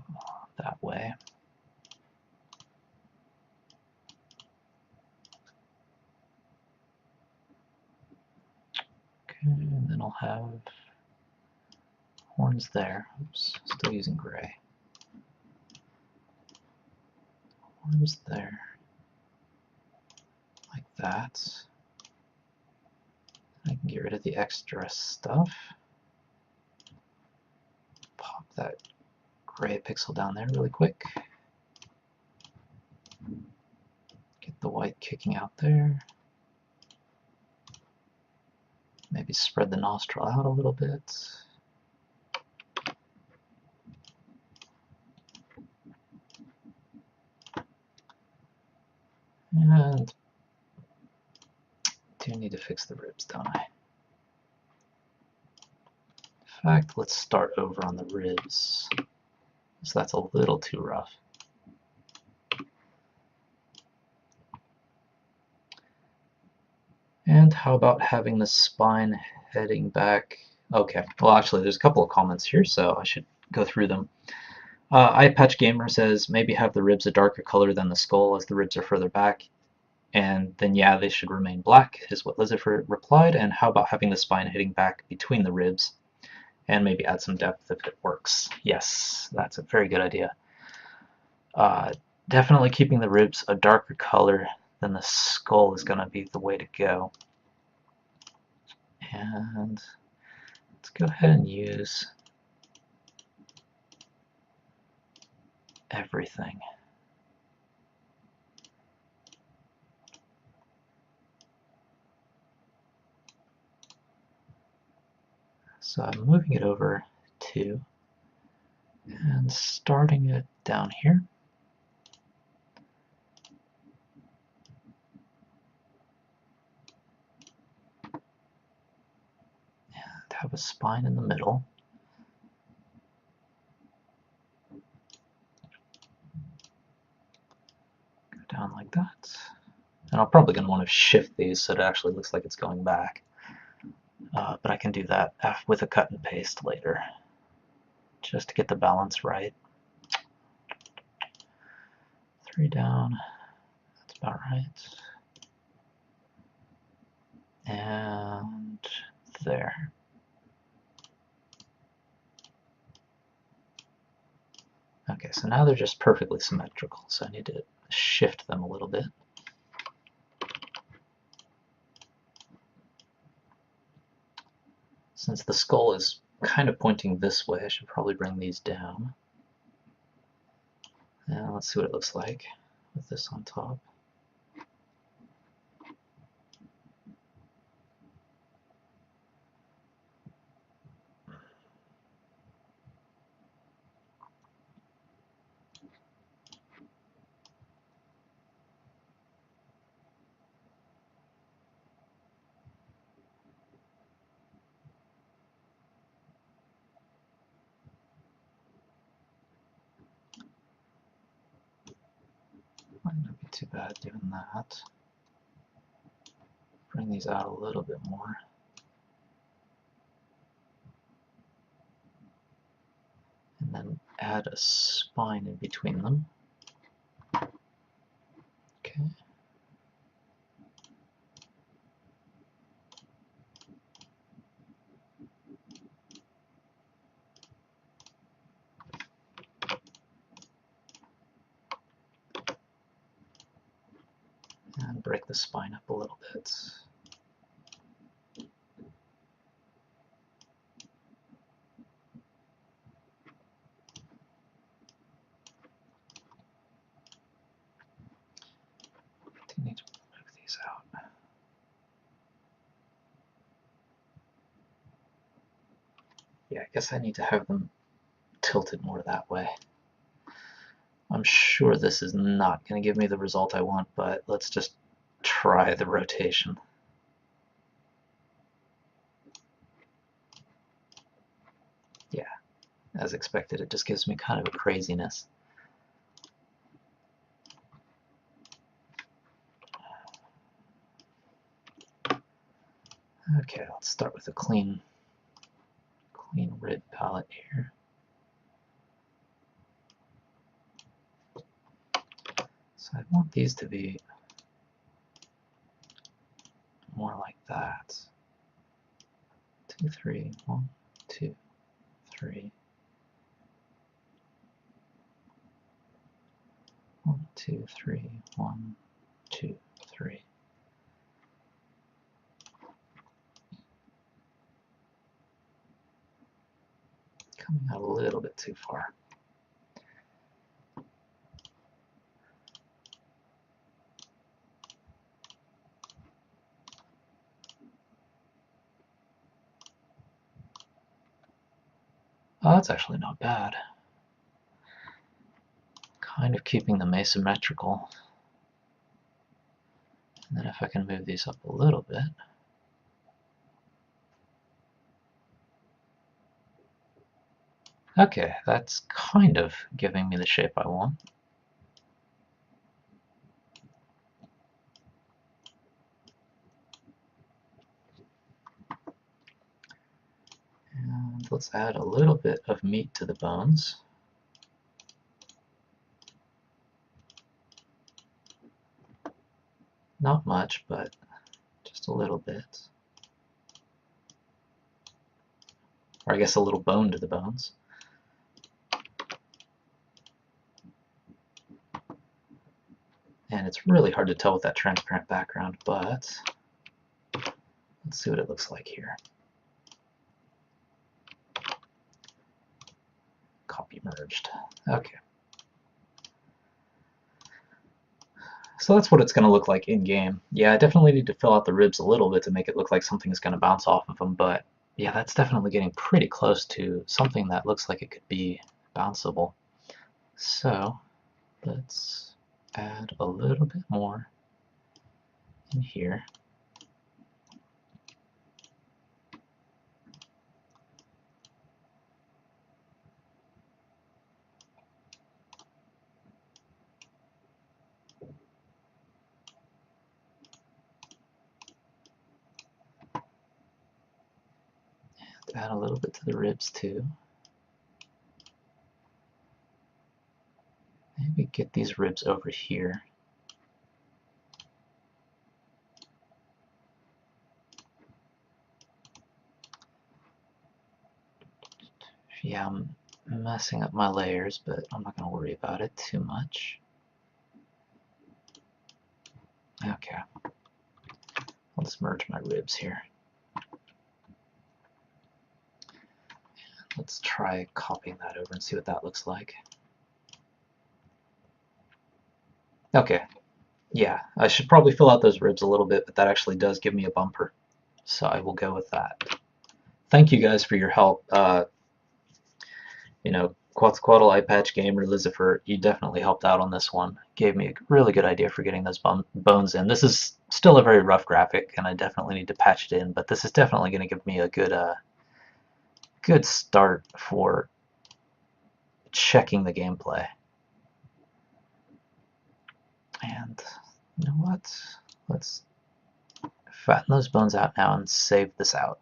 that way. Okay, and then I'll have horns there. Oops, still using gray. Horns there. Like that. I can get rid of the extra stuff. Pop that gray pixel down there really quick. Get the white kicking out there. Maybe spread the nostril out a little bit. And do need to fix the ribs, don't I? In fact, let's start over on the ribs. So that's a little too rough. And how about having the spine heading back? Okay, well actually there's a couple of comments here, so I should go through them. iPatch Gamer says maybe have the ribs a darker color than the skull as the ribs are further back. And then yeah, they should remain black, is what Lizard replied. And how about having the spine hitting back between the ribs? And maybe add some depth if it works. Yes, that's a very good idea. Definitely keeping the ribs a darker color than the skull is going to be the way to go. And let's go ahead and use everything. So I'm moving it over to and starting it down here. And have a spine in the middle. Go down like that. And I'm probably going to want to shift these so it actually looks like it's going back. But I can do that with a cut and paste later, just to get the balance right. 3 down, that's about right. And there. Okay, so now they're just perfectly symmetrical, so I need to shift them a little bit. Since the skull is kind of pointing this way, I should probably bring these down. And let's see what it looks like with this on top. Might not be too bad doing that. Bring these out a little bit more. And then add a spine in between them. Okay. And break the spine up a little bit. I need to move these out. Yeah, I guess I need to have them tilted more that way. I'm sure this is not going to give me the result I want, but let's just try the rotation. Yeah, as expected, it just gives me kind of a craziness. Okay, let's start with a clean rib palette here. So I want these to be more like that. 2, 3, 1, 2, 3. 1, 2, 3, 1, 2, 3. Coming out a little bit too far. Oh, that's actually not bad. Kind of keeping them asymmetrical. And then if I can move these up a little bit. Okay, that's kind of giving me the shape I want. And let's add a little bit of meat to the bones. Not much, but just a little bit. Or I guess a little bone to the bones. And it's really hard to tell with that transparent background, but let's see what it looks like here. Copy merged. Okay. So that's what it's going to look like in game. Yeah, I definitely need to fill out the ribs a little bit to make it look like something is going to bounce off of them, but yeah, that's definitely getting pretty close to something that looks like it could be bounceable. So let's add a little bit more in here. And add a little bit to the ribs too. Maybe get these ribs over here. Yeah, I'm messing up my layers, but I'm not going to worry about it too much. Okay, I'll just merge my ribs here. Let's try copying that over and see what that looks like. Okay, yeah, I should probably fill out those ribs a little bit, but that actually does give me a bumper. So I will go with that. Thank you guys for your help. You know, Quetzalcoatl, iPatch Gamer, Lizifer, you definitely helped out on this one. Gave me a really good idea for getting those bones in. This is still a very rough graphic, and I definitely need to patch it in, but this is definitely going to give me a good start for checking the gameplay. And you know what? Let's fatten those bones out now and save this out.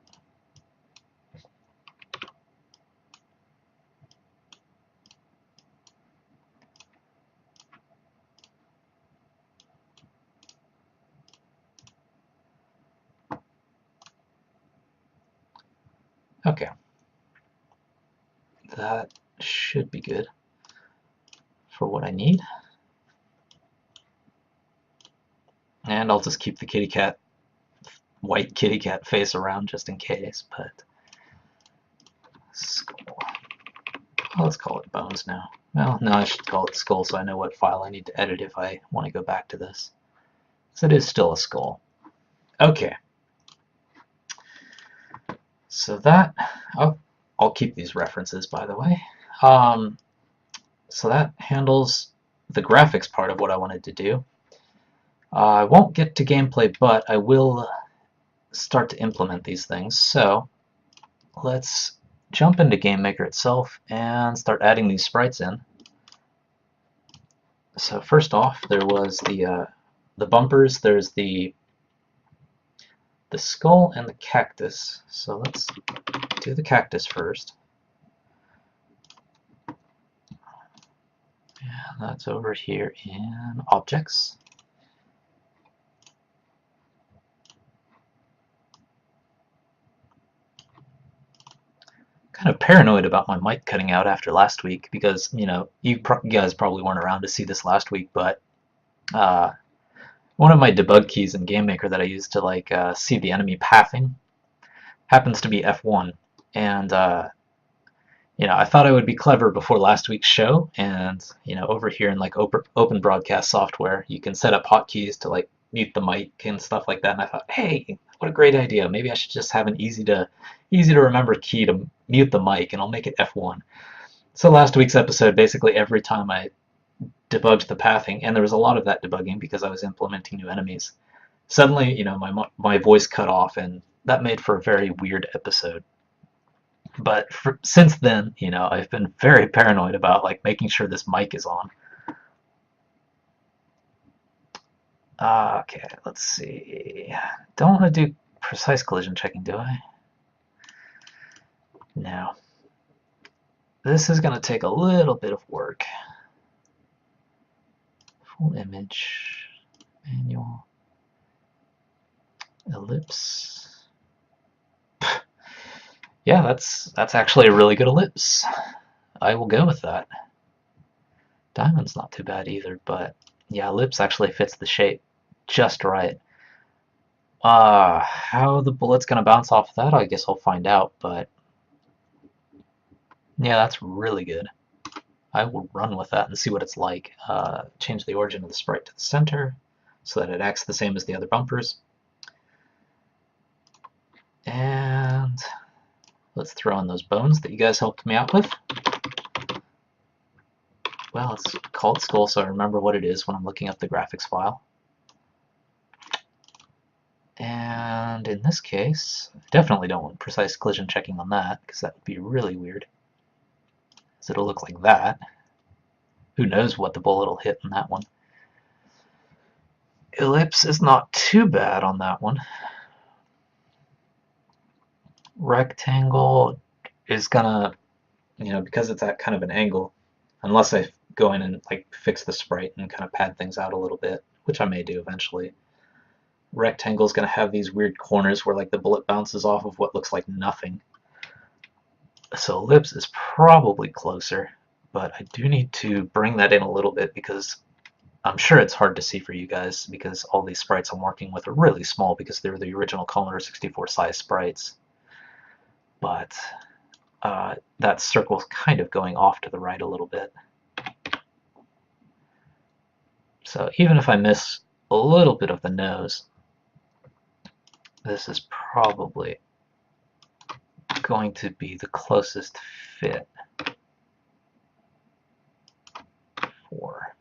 Okay. That should be good for what I need. And I'll just keep the kitty cat, white kitty cat face around just in case, but skull. Well, let's call it bones now. Well, no, I should call it skull so I know what file I need to edit if I want to go back to this. So it is still a skull. Okay. So that, I'll keep these references, by the way. So that handles the graphics part of what I wanted to do. I won't get to gameplay, but I will start to implement these things. So let's jump into GameMaker itself and start adding these sprites in. So first off, there was the bumpers. There's the skull and the cactus. So let's do the cactus first. And that's over here in objects. Kind of paranoid about my mic cutting out after last week because, you know, you guys probably weren't around to see this last week, but one of my debug keys in GameMaker that I use to like see the enemy pathing happens to be F1, and you know, I thought I would be clever before last week's show, and you know, over here in like open broadcast software, you can set up hotkeys to like mute the mic and stuff like that. And I thought, hey, what a great idea! Maybe I should just have an easy to remember key to mute the mic, and I'll make it F1. So last week's episode, basically every time I debugged the pathing, and there was a lot of that debugging because I was implementing new enemies. Suddenly, you know, my voice cut off, and that made for a very weird episode. But since then, you know, I've been very paranoid about like making sure this mic is on. Okay, let's see. Don't want to do precise collision checking, do I? No. This is going to take a little bit of work. Full image, manual, ellipse. Yeah, that's actually a really good ellipse. I will go with that. Diamond's not too bad either, but yeah, ellipse actually fits the shape just right. How the bullet's gonna bounce off that, I guess I'll find out, but yeah, that's really good. I will run with that and see what it's like. Change the origin of the sprite to the center so that it acts the same as the other bumpers. And let's throw in those bones that you guys helped me out with. Well, it's called skull, so I remember what it is when I'm looking up the graphics file. And in this case, I definitely don't want precise collision checking on that, because that would be really weird. So it'll look like that. Who knows what the bullet will hit in that one. Ellipse is not too bad on that one. Rectangle is gonna, you know, because it's at kind of an angle, unless I go in and like fix the sprite and kind of pad things out a little bit, which I may do eventually. Rectangle is going to have these weird corners where like the bullet bounces off of what looks like nothing. So ellipse is probably closer, but I do need to bring that in a little bit because I'm sure it's hard to see for you guys because all these sprites I'm working with are really small because they're the original Commodore 64 size sprites. But that circle's kind of going off to the right a little bit. So even if I miss a little bit of the nose, this is probably going to be the closest fit for.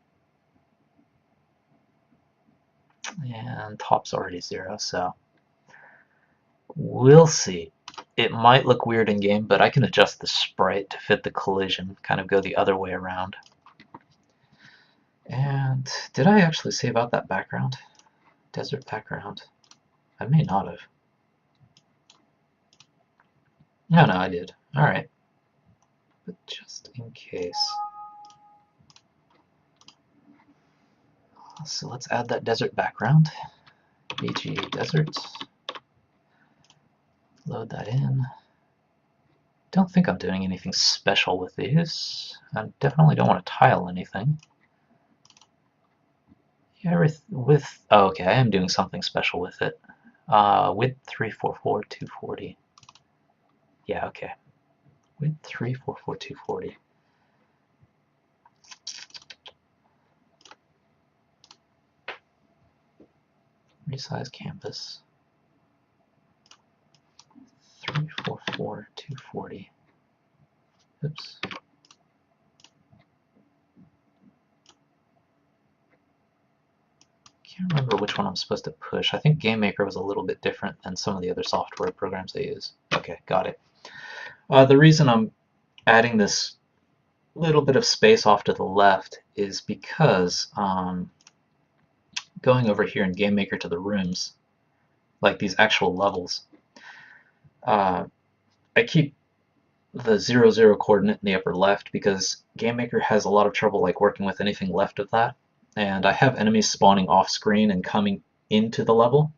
And top's already 0, so we'll see. It might look weird in game, but I can adjust the sprite to fit the collision, kind of go the other way around. And did I actually save out that background? Desert background. I may not have. No, I did. Alright. But just in case. So let's add that desert background. BG desert. Load that in. Don't think I'm doing anything special with these. I definitely don't want to tile anything. Yeah, oh, okay, I am doing something special with it. Width 344 240. Yeah, okay. Width 344 240. Resize canvas. 344 240. Oops. Can't remember which one I'm supposed to push. I think GameMaker was a little bit different than some of the other software programs they use. Okay, got it. The reason I'm adding this little bit of space off to the left is because going over here in GameMaker to the rooms, like these actual levels, I keep the 0, 0 coordinate in the upper left because GameMaker has a lot of trouble like working with anything left of that. And I have enemies spawning off screen and coming into the level.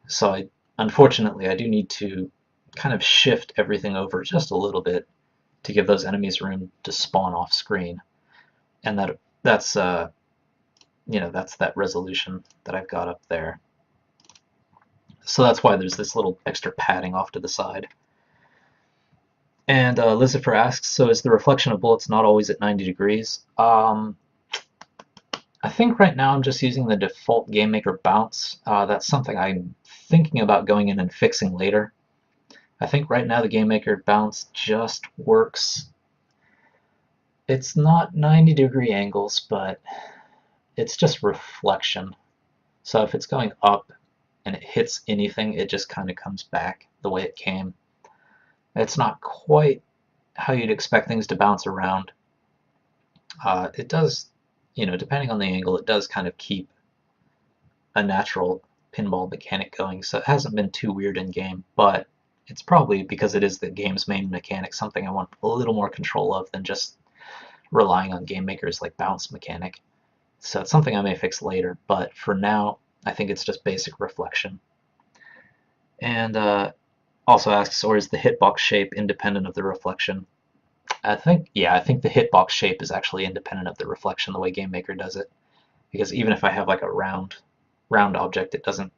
So unfortunately, I do need to kind of shift everything over just a little bit to give those enemies room to spawn off screen. And that's that's that resolution that I've got up there. So that's why there's this little extra padding off to the side. And Lucifer asks, so is the reflection of bullets not always at 90 degrees? I think right now I'm just using the default GameMaker bounce. That's something I'm thinking about going in and fixing later. I think right now the GameMaker bounce just works. It's not 90-degree angles, but it's just reflection. So if it's going up and it hits anything, it just kind of comes back the way it came. It's not quite how you'd expect things to bounce around. It does, depending on the angle, it does kind of keep a natural pinball mechanic going, so it hasn't been too weird in game, but it's probably because it is the game's main mechanic, something I want a little more control of than just relying on GameMaker's like bounce mechanic. So it's something I may fix later, but for now, I think it's just basic reflection. And also asks, or is the hitbox shape independent of the reflection? I think the hitbox shape is actually independent of the reflection the way GameMaker does it. Because even if I have like a round object, it doesn't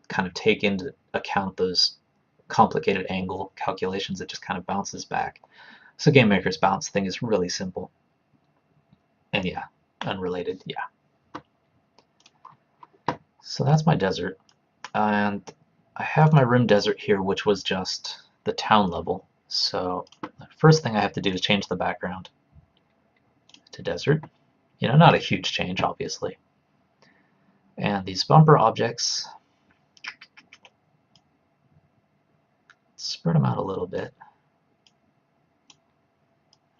kind of take into account those complicated angle calculations. It just kind of bounces back. So GameMaker's bounce thing is really simple. And yeah, unrelated, yeah. So that's my desert. And I have my room desert here, which was just the town level. So the first thing I have to do is change the background to desert. Not a huge change, obviously. And these bumper objects, spread them out a little bit.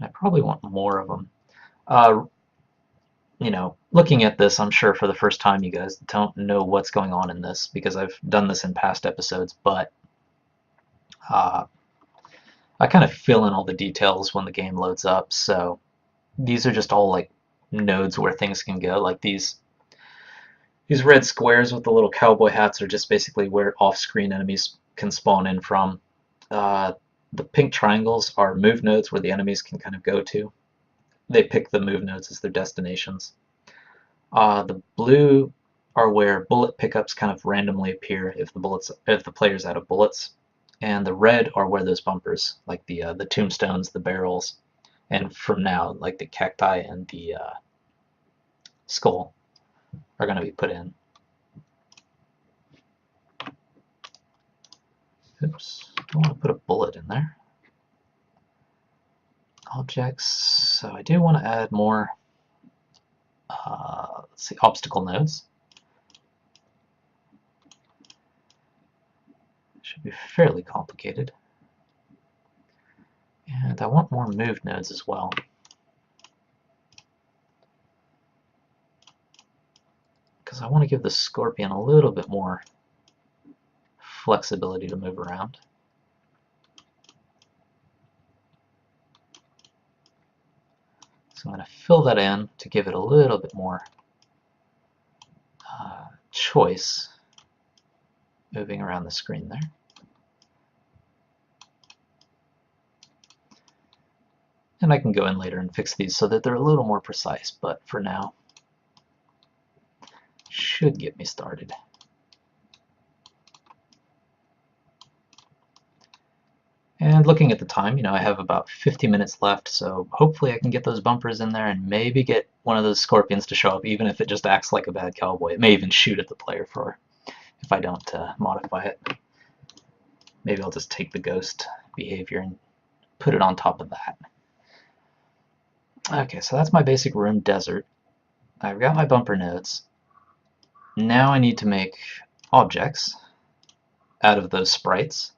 I probably want more of them. Looking at this, I'm sure for the first time you guys don't know what's going on in this because I've done this in past episodes, but I kind of fill in all the details when the game loads up, so these are just all like nodes where things can go. Like these red squares with the little cowboy hats are just basically where off-screen enemies can spawn in from. The pink triangles are move nodes where the enemies can kind of go to. They pick the move nodes as their destinations. The blue are where bullet pickups kind of randomly appear if the player's out of bullets, and the red are where those bumpers, like the tombstones, the barrels, and from now like the cacti and the skull, are going to be put in. Oops, I don't want to put a bullet in there. Objects. So I do want to add more. Let's see, obstacle nodes. Should be fairly complicated. And I want more move nodes as well. want to give the scorpion a little bit more flexibility to move around. So I'm going to fill that in to give it a little bit more choice moving around the screen there. And I can go in later and fix these so that they're a little more precise, but for now, should get me started. And looking at the time, I have about 50 minutes left, so hopefully I can get those bumpers in there and maybe get one of those scorpions to show up, even if it just acts like a bad cowboy. It may even shoot at the player if I don't modify it. Maybe I'll just take the ghost behavior and put it on top of that. Okay, so that's my basic room desert. I've got my bumper nodes. Now I need to make objects out of those sprites.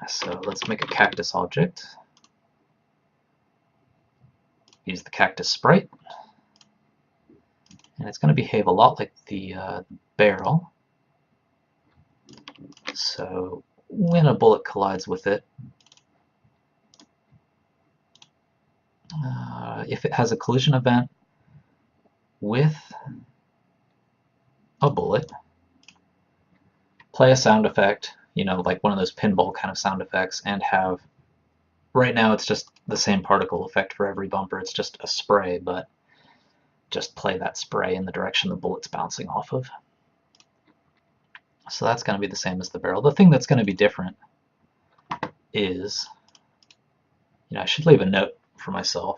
So let's make a cactus object. Use the cactus sprite. And it's going to behave a lot like the barrel. So when a bullet collides with it, if it has a collision event with a bullet, play a sound effect, like one of those pinball kind of sound effects, and have, right now it's just the same particle effect for every bumper, it's just a spray, but just play that spray in the direction the bullet's bouncing off of. So that's going to be the same as the barrel. The thing that's going to be different is, I should leave a note for myself.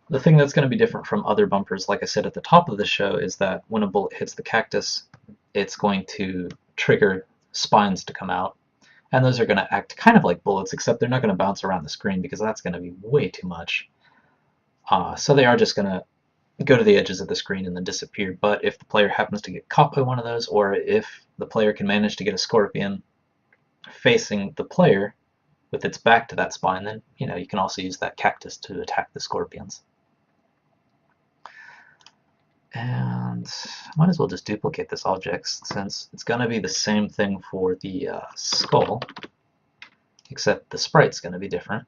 The thing that's going to be different from other bumpers, like I said at the top of the show, is that when a bullet hits the cactus, it's going to trigger spines to come out. And those are going to act kind of like bullets, except they're not going to bounce around the screen because that's going to be way too much. So they are just going to go to the edges of the screen and then disappear. But if the player happens to get caught by one of those, or if the player can manage to get a scorpion facing the player with its back to that spine, then you can also use that cactus to attack the scorpions. And I might as well just duplicate this object since it's going to be the same thing for the skull, except the sprite's going to be different.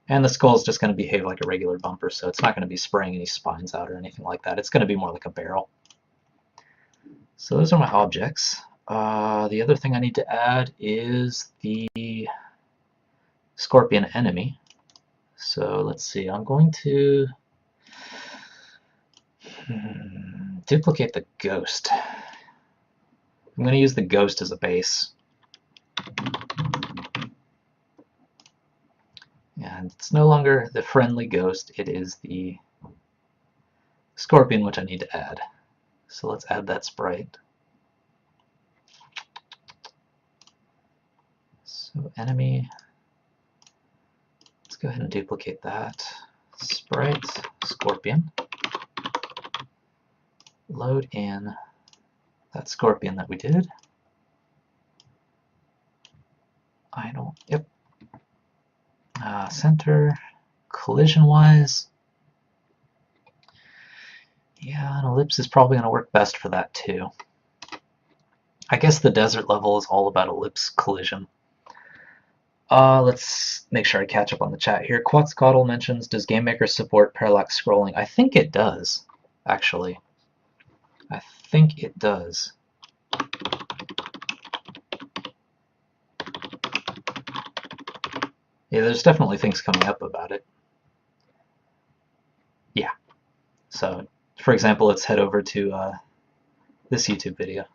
And the skull is just going to behave like a regular bumper, so it's not going to be spraying any spines out or anything like that. It's going to be more like a barrel. So those are my objects. The other thing I need to add is the scorpion enemy. So let's see, I'm going to duplicate the ghost. I'm going to use the ghost as a base. And it's no longer the friendly ghost, it is the scorpion, which I need to add. So let's add that sprite. So enemy, let's go ahead and duplicate that. Sprite, scorpion. Load in that scorpion that we did. Idle, yep. Center, collision-wise, yeah, an ellipse is probably going to work best for that too. I guess the desert level is all about ellipse collision. Let's make sure I catch up on the chat here. Quetzalcoatl mentions, does GameMaker support parallax scrolling? I think it does, actually. I think it does. Yeah, there's definitely things coming up about it. Yeah. So, for example, let's head over to this YouTube video.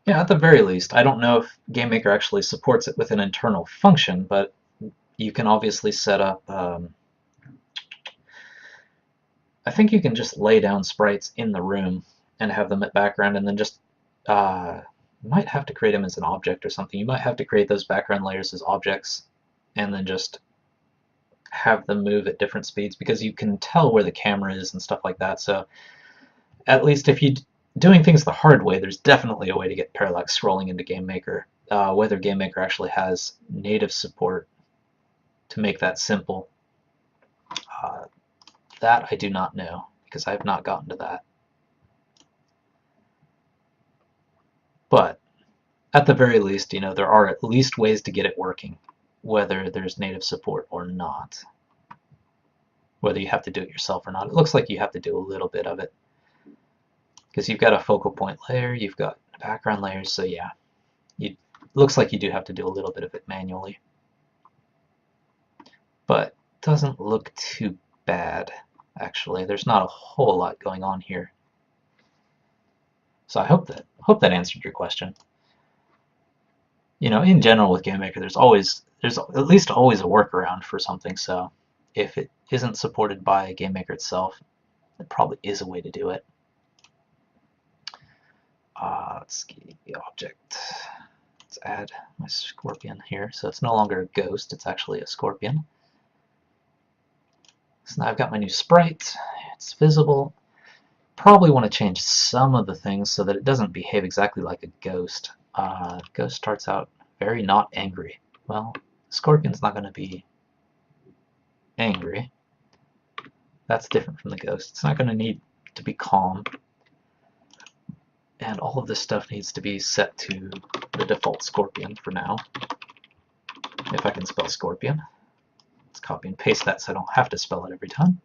Yeah, at the very least. I don't know if GameMaker actually supports it with an internal function, but you can obviously set up I think you can just lay down sprites in the room and have them at background and then just You might have to create them as an object or something. You might have to create those background layers as objects and then just have them move at different speeds, because you can tell where the camera is and stuff like that. So at least if you're doing things the hard way, there's definitely a way to get parallax scrolling into GameMaker. Whether GameMaker actually has native support to make that simple, that I do not know, because I have not gotten to that. But at the very least, there are at least ways to get it working, whether there's native support or not. Whether you have to do it yourself or not. It looks like you have to do a little bit of it, because you've got a focal point layer, you've got background layers, so yeah, it looks like you do have to do a little bit of it manually. But it doesn't look too bad, actually. There's not a whole lot going on here. So I hope that answered your question. In general with GameMaker, there's at least always a workaround for something, so if it isn't supported by GameMaker itself, there probably is a way to do it. Let's get the object. Let's add my scorpion here. So it's no longer a ghost, it's actually a scorpion. So now I've got my new sprite. It's visible. Probably want to change some of the things so that it doesn't behave exactly like a ghost. Ghost starts out very not angry. Well, scorpion's not going to be angry. That's different from the ghost. It's not going to need to be calm. And all of this stuff needs to be set to the default scorpion for now. If I can spell scorpion. Let's copy and paste that so I don't have to spell it every time.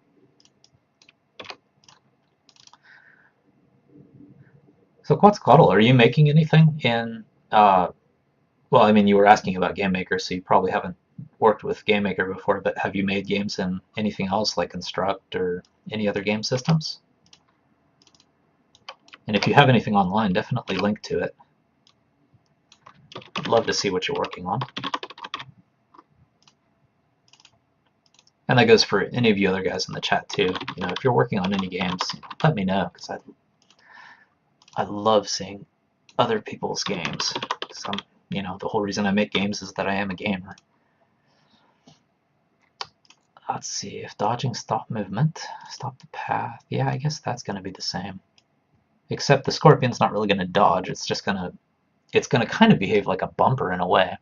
So Quetzalcoatl, are you making anything in, well, I mean, you were asking about GameMaker, so you probably haven't worked with GameMaker before, but have you made games in anything else like Construct or any other game systems? And if you have anything online, definitely link to it. I'd love to see what you're working on. And that goes for any of you other guys in the chat too. If you're working on any games, let me know, because I love seeing other people's games. The whole reason I make games is that I am a gamer. Let's see, if dodging stop movement, stop the path. Yeah, I guess that's going to be the same. Except the scorpion's not really going to dodge. It's going to kind of behave like a bumper in a way.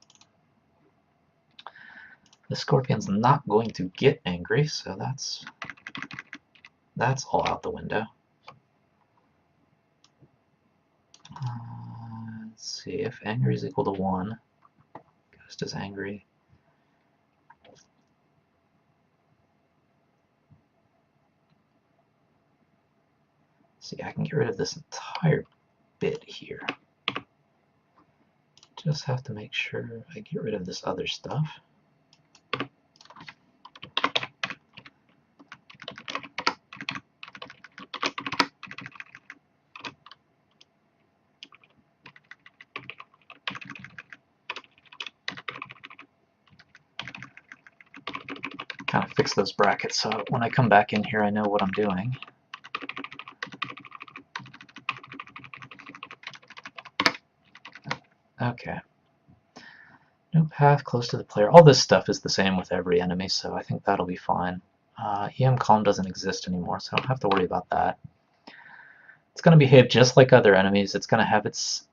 The scorpion's not going to get angry, so that's all out the window. Let's see, if angry is equal to 1, ghost is angry. See, I can get rid of this entire bit here. Just have to make sure I get rid of this other stuff. Kind of fix those brackets so when I come back in here I know what I'm doing. Okay. No path close to the player. All this stuff is the same with every enemy, so I think that'll be fine. EM calm doesn't exist anymore, so I don't have to worry about that. It's going to behave just like other enemies. It's going to have its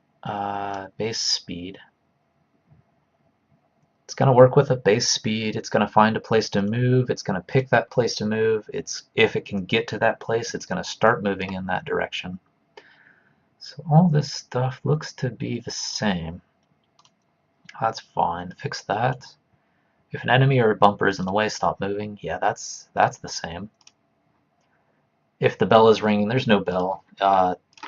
base speed. It's going to work with a base speed. It's going to find a place to move. It's going to pick that place to move. If it can get to that place, it's going to start moving in that direction. So all this stuff looks to be the same. That's fine. Fix that. If an enemy or a bumper is in the way, stop moving. Yeah, that's the same. If the bell is ringing, there's no bell.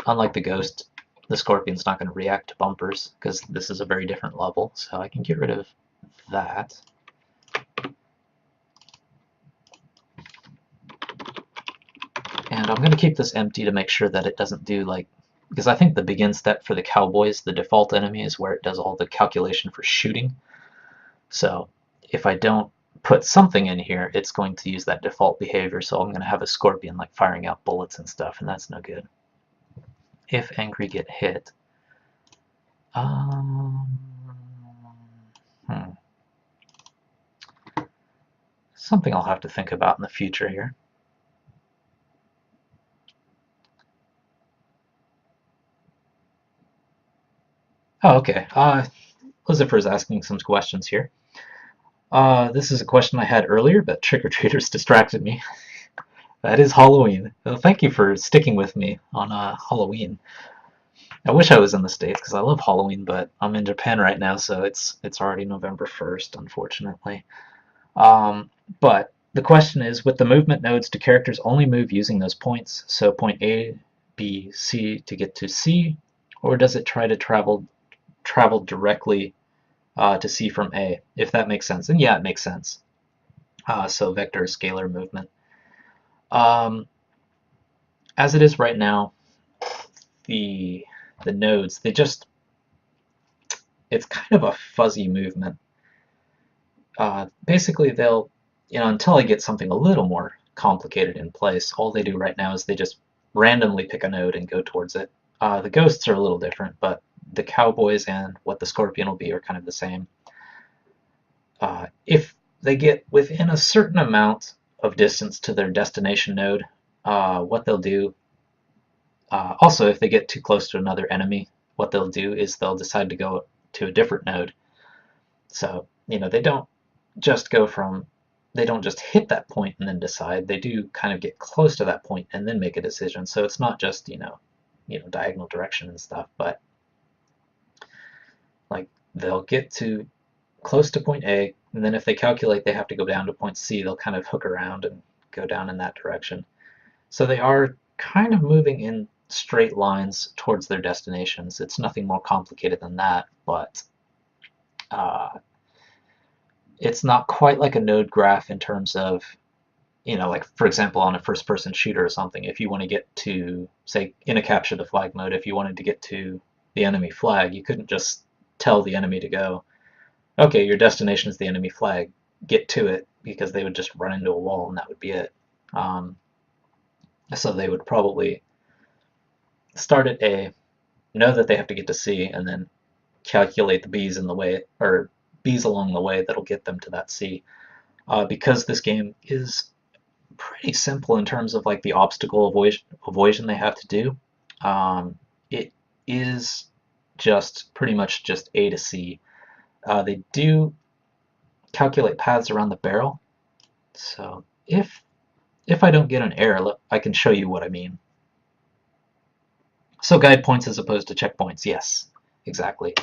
Unlike the ghost, the scorpion's not going to react to bumpers because this is a very different level. So I can get rid of that. And I'm going to keep this empty to make sure that it doesn't do because I think the begin step for the cowboys, the default enemy, is where it does all the calculation for shooting. So if I don't put something in here, it's going to use that default behavior, so I'm going to have a scorpion firing out bullets and stuff, and that's no good. If angry get hit, Um, hmm. Something I'll have to think about in the future here. Oh, okay. Lucifer's asking some questions here. This is a question I had earlier, but trick-or-treaters distracted me. That is Halloween. Well, thank you for sticking with me on Halloween. I wish I was in the States because I love Halloween, but I'm in Japan right now, so it's already November 1st, unfortunately. Um, but the question is, with the movement nodes, do characters only move using those points? So point A, B, C to get to C, or does it try to travel directly to C from A? If that makes sense, and yeah, it makes sense. So vector scalar movement. Um, as it is right now, the nodes, it's kind of a fuzzy movement. Basically, they'll, until I get something a little more complicated in place, all they do right now is they just randomly pick a node and go towards it. The ghosts are a little different, but the cowboys and what the scorpion will be are kind of the same. If they get within a certain amount of distance to their destination node, what they'll do, also if they get too close to another enemy, what they'll do is they'll decide to go to a different node. So, they don't just hit that point and then decide. They do kind of get close to that point and then make a decision. So it's not just, diagonal direction and stuff, but like they'll get to close to point A, and then if they calculate they have to go down to point C, they'll kind of hook around and go down in that direction. So they are kind of moving in straight lines towards their destinations. It's nothing more complicated than that, but uh, it's not quite like a node graph in terms of, like for example on a first-person shooter or something, if you want to get to, say, in a capture the flag mode, if you wanted to get to the enemy flag, you couldn't just tell the enemy to go, okay, your destination is the enemy flag, get to it, because they would just run into a wall and that would be it. So they would probably start at A, know that they have to get to C, and then calculate the B's in the way, or B's along the way that'll get them to that C. Because this game is pretty simple in terms of like the obstacle avoidance they have to do, it is just pretty much just A to C. They do calculate paths around the barrel, so if I don't get an error, I can show you what I mean. So guide points as opposed to checkpoints, yes, exactly.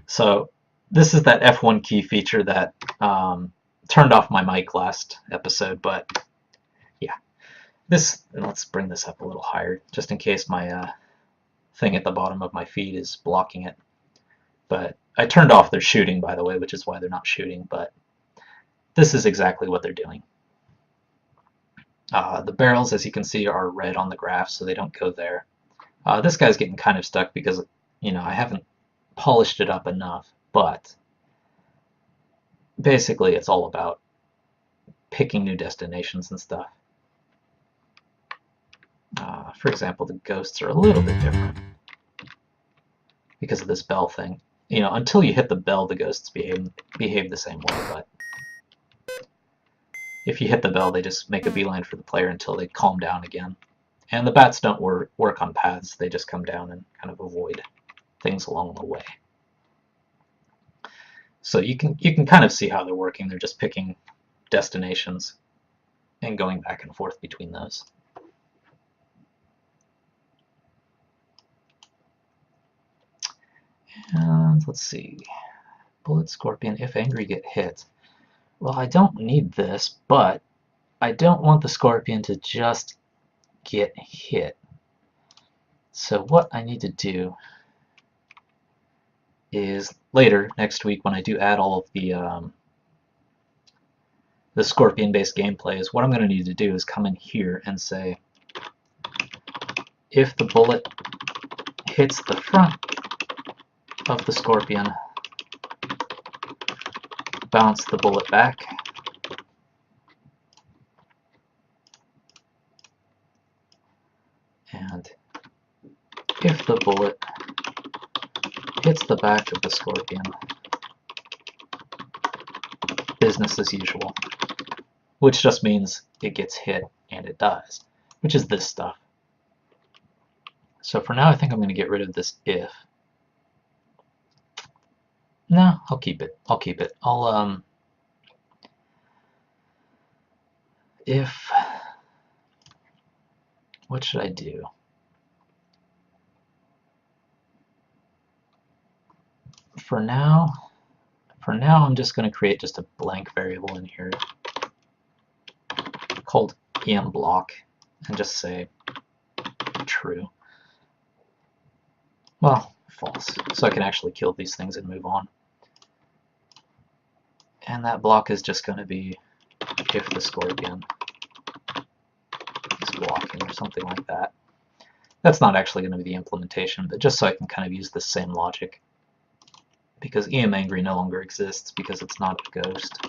So this is that F1 key feature that turned off my mic last episode, but yeah. Let's bring this up a little higher, just in case my thing at the bottom of my feed is blocking it. But I turned off their shooting, by the way, which is why they're not shooting, but this is exactly what they're doing. The barrels, as you can see, are red on the graph, so they don't go there. This guy's getting kind of stuck because, I haven't polished it up enough, but basically it's all about picking new destinations and stuff. For example, the ghosts are a little bit different because of this bell thing. Until you hit the bell, the ghosts behave the same way, but if you hit the bell, they just make a beeline for the player until they calm down again. And the bats don't work on paths, they just come down and kind of avoid things along the way. So you can kind of see how they're working. They're just picking destinations and going back and forth between those. And let's see. Bullet Scorpion, if angry, get hit. Well, I don't need this, but I don't want the Scorpion to just get hit. So what I need to do is later, next week, when I do add all of the Scorpion-based gameplay, is what I'm going to need to do is come in here and say, if the bullet hits the front of the Scorpion, bounce the bullet back, and if the bullet hits the back of the scorpion. Business as usual. Which just means it gets hit and it dies, which is this stuff. So for now, I think I'm going to get rid of this if. No, I'll keep it. I'll keep it. If, what should I do? For now, I'm just going to create just a blank variable in here called block and just say true. Well, false, so I can actually kill these things and move on. And that block is just going to be if the scorpion is blocking or something like that. That's not actually going to be the implementation, but just so I can kind of use the same logic. Because angry no longer exists because it's not a ghost.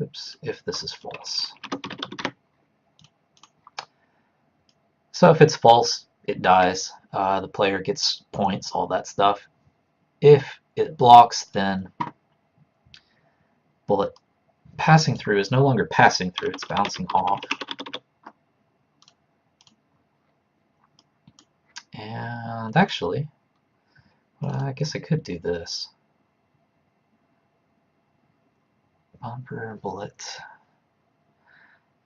Oops, if this is false. So if it's false, it dies. The player gets points, all that stuff. If it blocks, then bullet passing through is no longer passing through, it's bouncing off. And actually, I guess I could do this. Bumper, bullet,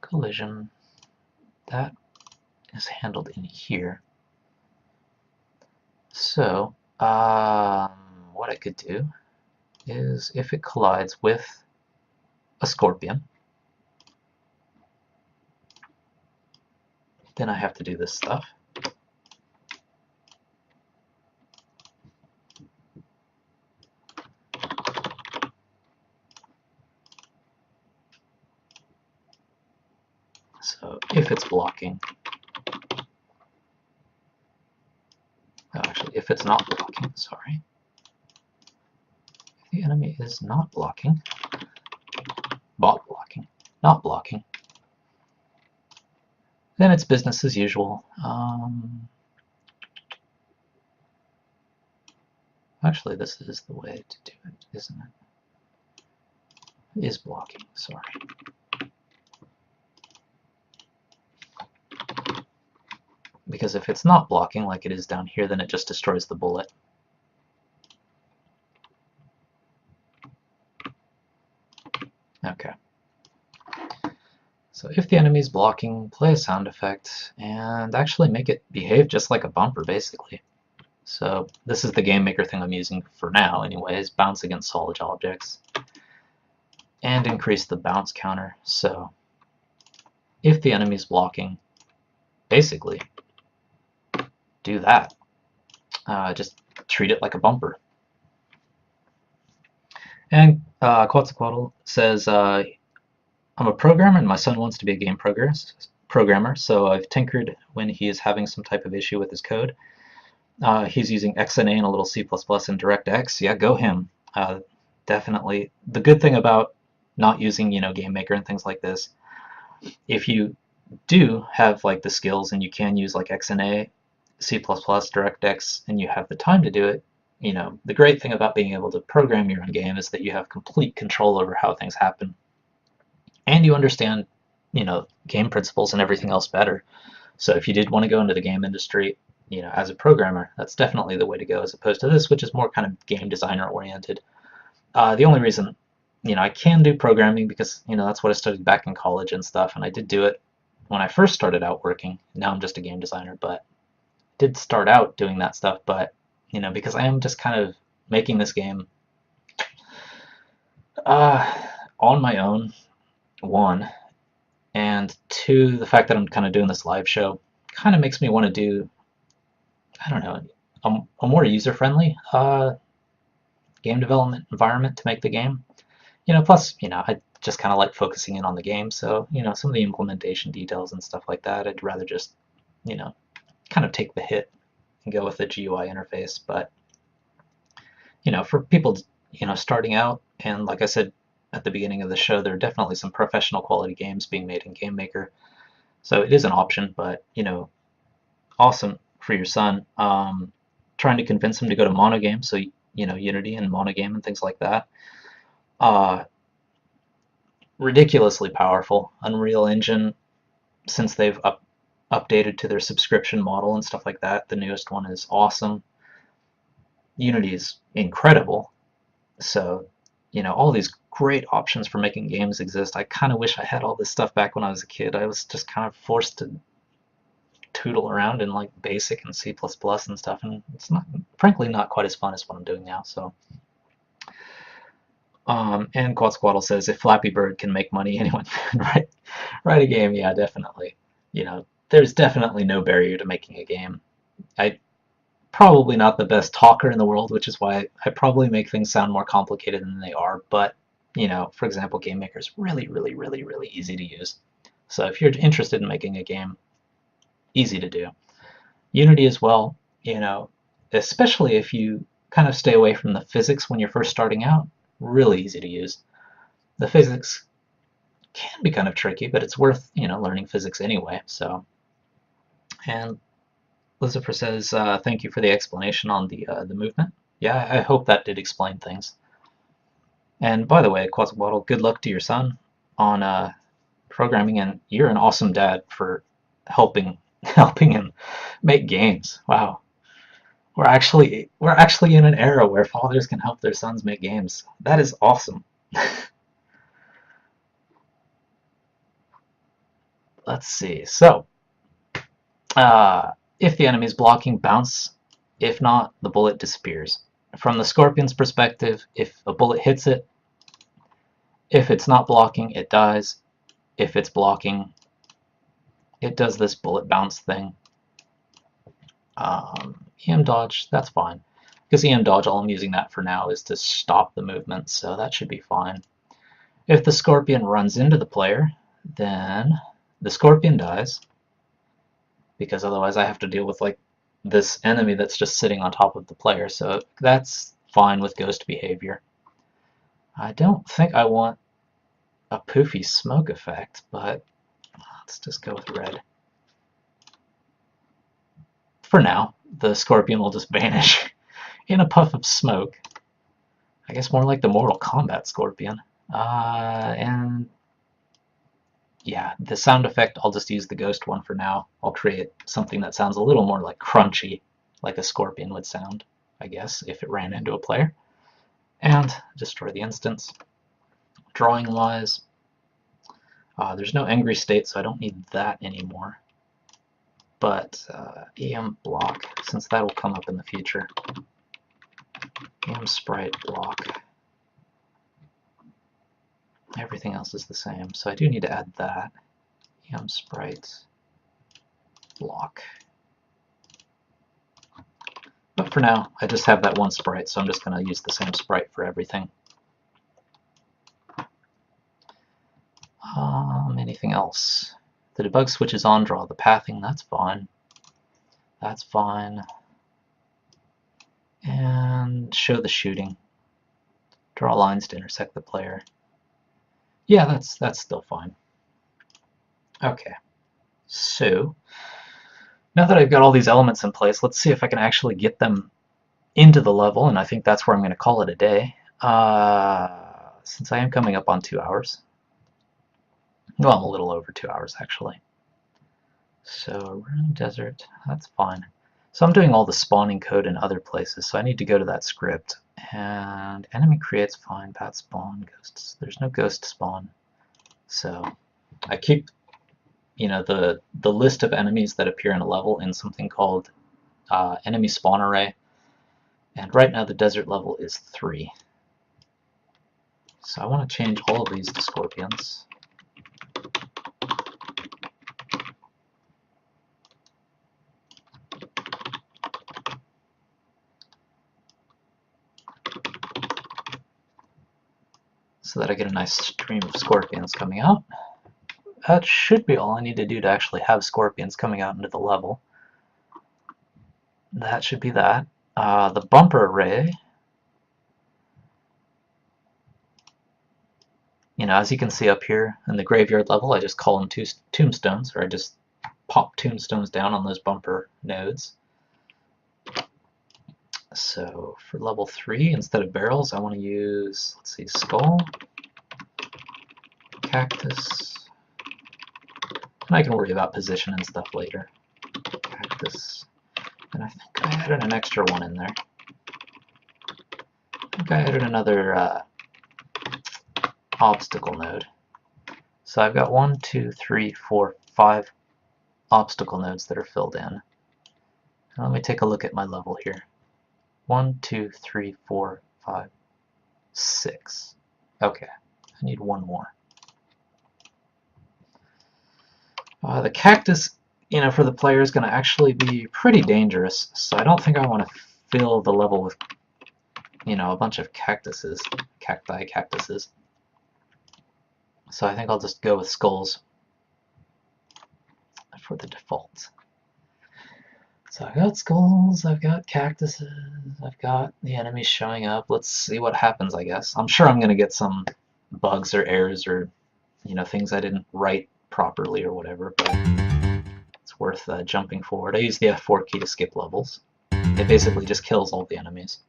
collision. That is handled in here. So, what I could do is if it collides with a scorpion, then I have to do this stuff. So if it's blocking, actually if it's not blocking, sorry, if the enemy is not blocking, not blocking, then it's business as usual. Actually, this is the way to do it, isn't it? Is blocking, sorry. Because if it's not blocking like it is down here, then it just destroys the bullet. Okay. So if the enemy is blocking, play a sound effect and actually make it behave just like a bumper, basically. So this is the game maker thing I'm using for now anyways, bounce against solid objects and increase the bounce counter. So if the enemy is blocking, basically do that. Just treat it like a bumper. And Quetzalcoatl says, I'm a programmer and my son wants to be a game programmer, so I've tinkered when he is having some type of issue with his code. He's using XNA and a little C++ and DirectX. Yeah, go him. Definitely. The good thing about not using, Game Maker and things like this, if you do have like the skills and you can use like XNA, C++, DirectX, and you have the time to do it, the great thing about being able to program your own game is that you have complete control over how things happen. And you understand, game principles and everything else better. So if you did want to go into the game industry, as a programmer, that's definitely the way to go, as opposed to this, which is more kind of game designer oriented. The only reason, I can do programming because, that's what I studied back in college and stuff, and I did do it when I first started out working. Now I'm just a game designer, but did start out doing that stuff, but because I am just kind of making this game on my own, one, and two, the fact that I'm kind of doing this live show kind of makes me want to do, I don't know, a more user-friendly game development environment to make the game. Plus, I just kind of like focusing in on the game, so some of the implementation details and stuff like that, I'd rather just kind of take the hit and go with the GUI interface. But for people starting out, and like I said at the beginning of the show, there are definitely some professional quality games being made in Game Maker, so it is an option. But awesome for your son. Trying to convince him to go to monogame, so Unity and monogame and things like that. Uh, Ridiculously powerful. Unreal Engine, since they've updated to their subscription model and stuff like that, the newest one is awesome. Unity is incredible. So, all these great options for making games exist. I kind of wish I had all this stuff back when I was a kid. I was just kind of forced to tootle around in like Basic and C++ and stuff, and it's not, frankly, not quite as fun as what I'm doing now. So, and Quetzalcoatl says, if Flappy Bird can make money, anyone can write a game. Yeah, definitely. There's definitely no barrier to making a game. I probably not the best talker in the world, which is why I probably make things sound more complicated than they are. But, for example, Game Maker is really, really, really, really easy to use. So if you're interested in making a game, easy to do. Unity as well, especially if you kind of stay away from the physics when you're first starting out, really easy to use. The physics can be kind of tricky, but it's worth, learning physics anyway. So, and Lucifer says, thank you for the explanation on the movement. Yeah, I hope that did explain things. And by the way, Quetzalcoatl, good luck to your son on programming, and you're an awesome dad for helping him make games. Wow. We're actually in an era where fathers can help their sons make games. That is awesome. Let's see. So, if the enemy is blocking, bounce. If not, the bullet disappears. From the Scorpion's perspective, if a bullet hits it, if it's not blocking, it dies. If it's blocking, it does this bullet bounce thing. EM dodge, that's fine. Because EM dodge, all I'm using that for now is to stop the movement, so that should be fine. If the Scorpion runs into the player, then the Scorpion dies, because otherwise I have to deal with like this enemy that's just sitting on top of the player, so that's fine with ghost behavior. I don't think I want a poofy smoke effect, but let's just go with red. For now, the Scorpion will just vanish in a puff of smoke. I guess more like the Mortal Kombat Scorpion. And yeah, the sound effect, I'll just use the ghost one for now. I'll create something that sounds a little more like crunchy, like a Scorpion would sound, I guess, if it ran into a player. And destroy the instance. Drawing-wise, there's no angry state, so I don't need that anymore. But EM block, since that will come up in the future. EM sprite block. Everything else is the same, so I do need to add that. EM sprite block. But for now, I just have that one sprite, so I'm just going to use the same sprite for everything. Anything else? The debug switch is on, draw the pathing, that's fine. That's fine. And show the shooting. Draw lines to intersect the player. Yeah, that's still fine. Okay, so now that I've got all these elements in place, let's see if I can actually get them into the level, and I think that's where I'm going to call it a day. Since I am coming up on 2 hours. Well, I'm a little over 2 hours, actually. So, we're in the desert. That's fine. So I'm doing all the spawning code in other places, so I need to go to that script. And enemy creates fine, bat spawn, ghosts. There's no ghost spawn. So I keep, the list of enemies that appear in a level in something called enemy spawn array. And right now the desert level is 3. So I want to change all of these to scorpions. So that I get a nice stream of scorpions coming out. That should be all I need to do to actually have scorpions coming out into the level. That should be that. The bumper array, as you can see up here in the graveyard level, I just call them tombstones, or I just pop tombstones down on those bumper nodes. So for level 3, instead of barrels, I want to use, let's see, skull, cactus, and I can worry about position and stuff later. Cactus, and I think I added an extra one in there. I think I added another obstacle node. So I've got 1, 2, 3, 4, 5 obstacle nodes that are filled in. Now let me take a look at my level here. 1, 2, 3, 4, 5, 6. Okay, I need one more. The cactus, for the player is going to actually be pretty dangerous, so I don't think I want to fill the level with, a bunch of cactuses, cactuses. So I think I'll just go with skulls for the default. So I've got skulls, I've got cactuses, I've got the enemies showing up. Let's see what happens, I guess. I'm sure I'm going to get some bugs or errors or, things I didn't write properly or whatever, but it's worth jumping forward. I use the F4 key to skip levels. It basically just kills all the enemies.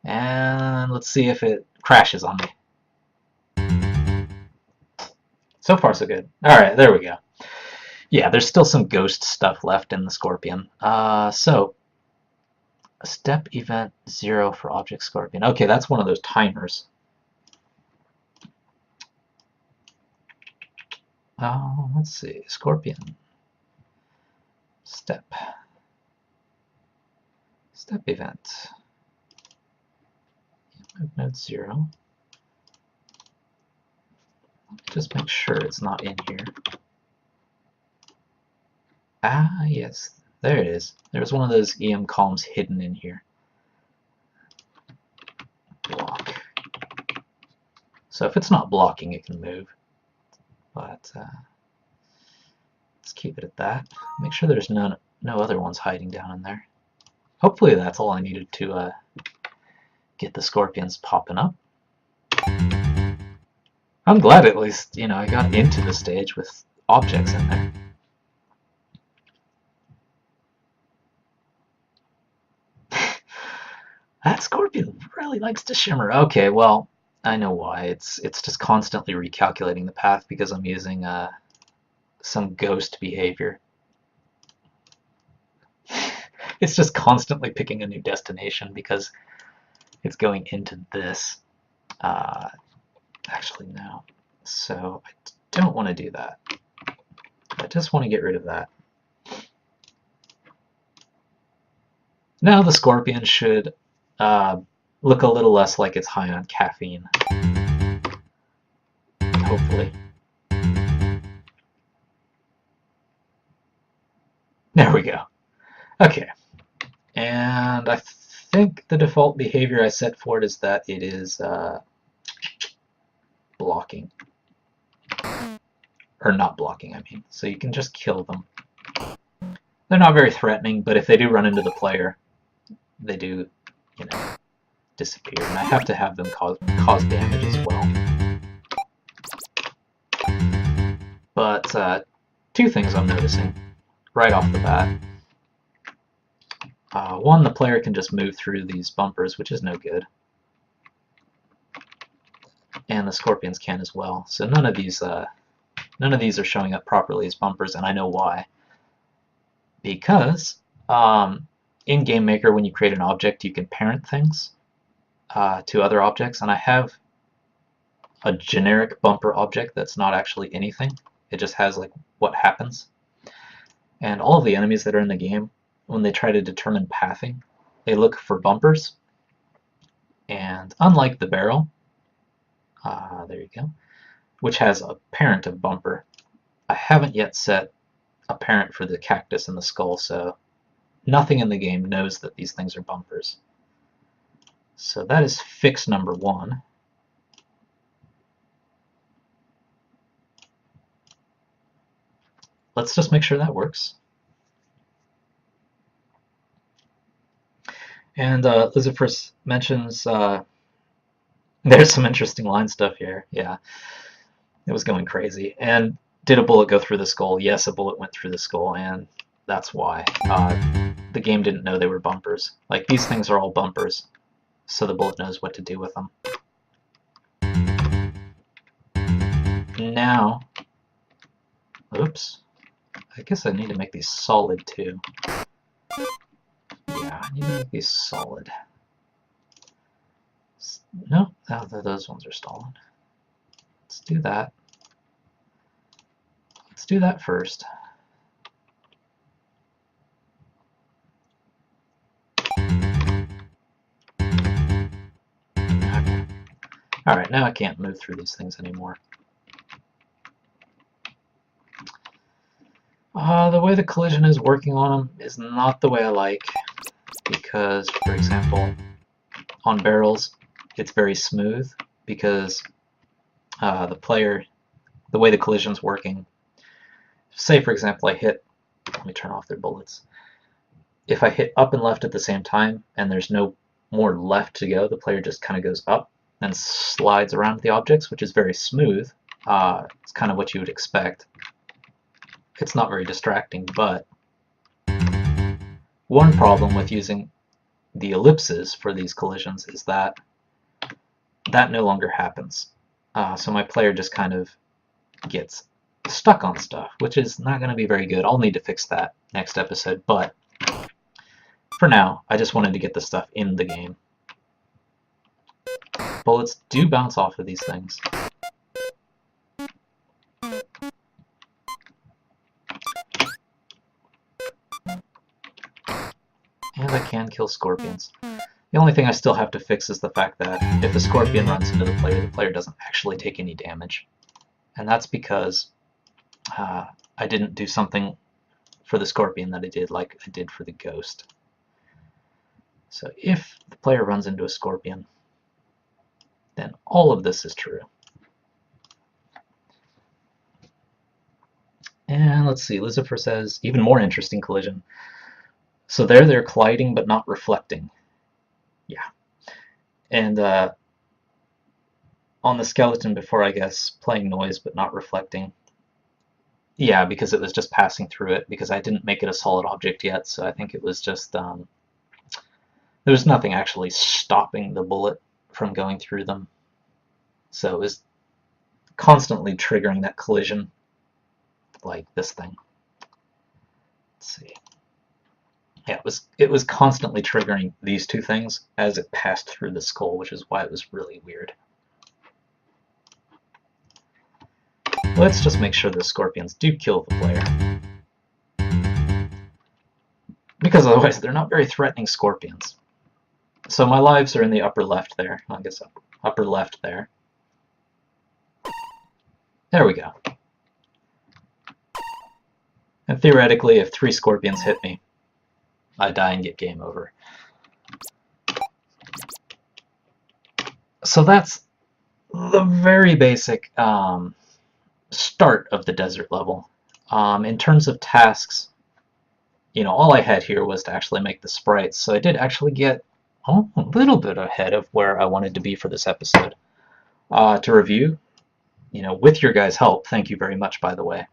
And let's see if it crashes on me. So far, so good. Alright, there we go. Yeah, there's still some ghost stuff left in the Scorpion. So, step event 0 for object Scorpion. Okay, that's one of those timers. Let's see, Scorpion. Step event. Node 0. Just make sure it's not in here. Ah, yes, there it is. There's one of those EM columns hidden in here. Block. So if it's not blocking, it can move. But let's keep it at that. Make sure there's no other ones hiding down in there. Hopefully that's all I needed to get the scorpions popping up. I'm glad at least, I got into the stage with objects in there. That scorpion really likes to shimmer. Okay, well, I know why. It's just constantly recalculating the path because I'm using some ghost behavior. It's just constantly picking a new destination because it's going into this. Actually, no. So I don't want to do that. I just want to get rid of that. Now the scorpion should look a little less like it's high on caffeine. Hopefully. There we go. Okay. And I think the default behavior I set for it is that it is blocking. Or not blocking, I mean. So you can just kill them. They're not very threatening, but if they do run into the player, they do, disappear. And I have to have them cause damage as well. But two things I'm noticing right off the bat. One, the player can just move through these bumpers, which is no good. And the scorpions can as well. So none of these are showing up properly as bumpers, and I know why. Because in Game Maker, when you create an object, you can parent things to other objects, and I have a generic bumper object that's not actually anything. It just has like what happens. And all of the enemies that are in the game, when they try to determine pathing, they look for bumpers. And unlike the barrel, there you go, which has a parent of bumper, I haven't yet set a parent for the cactus and the skull, so nothing in the game knows that these things are bumpers. So that is fix number 1. Let's just make sure that works. And Luciferus mentions there's some interesting line stuff here. Yeah, it was going crazy. And Did a bullet go through the skull? Yes, a bullet went through the skull, and that's why. The game didn't know they were bumpers. Like, these things are all bumpers, so the bullet knows what to do with them. Now, oops, I guess I need to make these solid too. Yeah, I need to make these solid. No, those ones are stolen. Let's do that. Let's do that first. Okay. Alright, now I can't move through these things anymore. The way the collision is working on them is not the way I like, because, for example, on barrels, it's very smooth, because the way the collision's working, say, for example, let me turn off their bullets. If I hit up and left at the same time, and there's no more left to go, the player just kind of goes up and slides around the objects, which is very smooth. It's kind of what you would expect. It's not very distracting, but one problem with using the ellipses for these collisions is that that no longer happens. So my player just kind of gets stuck on stuff, which is not going to be very good. I'll need to fix that next episode, but for now, I just wanted to get the stuff in the game. Bullets do bounce off of these things. And I can kill scorpions. The only thing I still have to fix is the fact that if a scorpion runs into the player doesn't actually take any damage. And that's because I didn't do something for the scorpion that I did like I did for the ghost. So if the player runs into a scorpion, then all of this is true. And let's see, Lucifer says, even more interesting collision. So there they're colliding but not reflecting. Yeah. And on the skeleton before, I guess, playing noise but not reflecting. Yeah, because it was just passing through it, because I didn't make it a solid object yet, so I think it was just, there was nothing actually stopping the bullet from going through them. So it was constantly triggering that collision, like this thing. Let's see. Yeah, it was constantly triggering these two things as it passed through the skull, which is why it was really weird. Let's just make sure the scorpions do kill the player, because otherwise they're not very threatening scorpions. So my lives are in the upper left there. I guess upper left there. There we go. And theoretically, if 3 scorpions hit me, I die and get game over. So that's the very basic start of the desert level. In terms of tasks, you know, all I had here was to actually make the sprites, so I did actually get a little bit ahead of where I wanted to be for this episode. To review, you know, with your guys' help, thank you very much, by the way.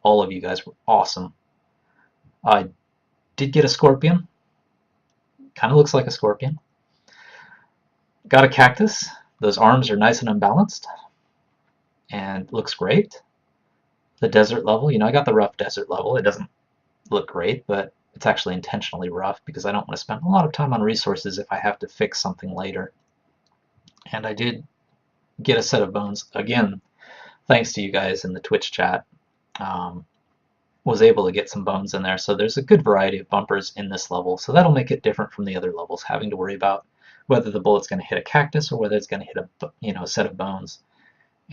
All of you guys were awesome. I did get a scorpion. Kind of looks like a scorpion. Got a cactus. Those arms are nice and unbalanced. And looks great. The desert level, you know, I got the rough desert level. It doesn't look great, but it's actually intentionally rough because I don't want to spend a lot of time on resources if I have to fix something later. And I did get a set of bones, again, thanks to you guys in the Twitch chat. Was able to get some bones in there, so there's a good variety of bumpers in this level, so that'll make it different from the other levels, having to worry about whether the bullet's going to hit a cactus or whether it's going to hit a set of bones.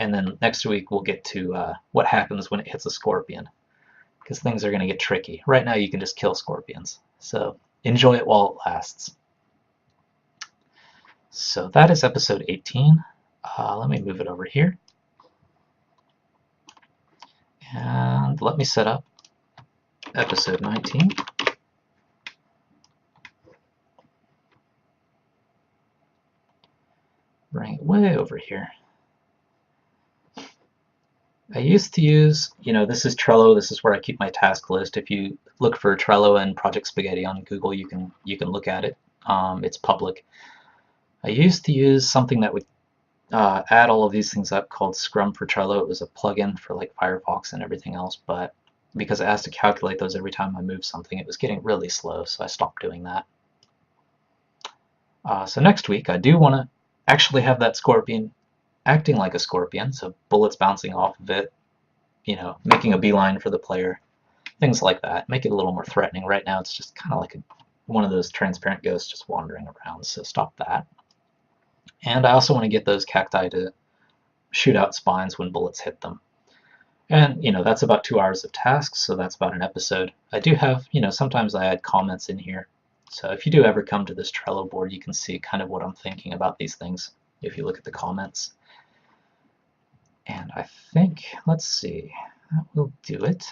And then next week we'll get to what happens when it hits a scorpion, because things are going to get tricky. Right now you can just kill scorpions, so enjoy it while it lasts. So that is episode 18. Let me move it over here, and let me set up episode 19. Bring it way over here. I used to use, this is Trello. This is where I keep my task list. If you look for Trello and Project Spaghetti on Google, you can look at it. It's public. I used to use something that would add all of these things up called Scrum for Trello. It was a plugin for like Firefox and everything else, but because it has to calculate those every time I move something, it was getting really slow, so I stopped doing that. So next week, I do want to actually have that scorpion acting like a scorpion, so bullets bouncing off of it, making a beeline for the player, things like that. Make it a little more threatening. Right now, it's just kind of like one of those transparent ghosts just wandering around, so stop that. And I also want to get those cacti to shoot out spines when bullets hit them. And, that's about 2 hours of tasks, so that's about an episode. I do have, sometimes I add comments in here. So if you do ever come to this Trello board, you can see kind of what I'm thinking about these things if you look at the comments. And I think, let's see, that will do it.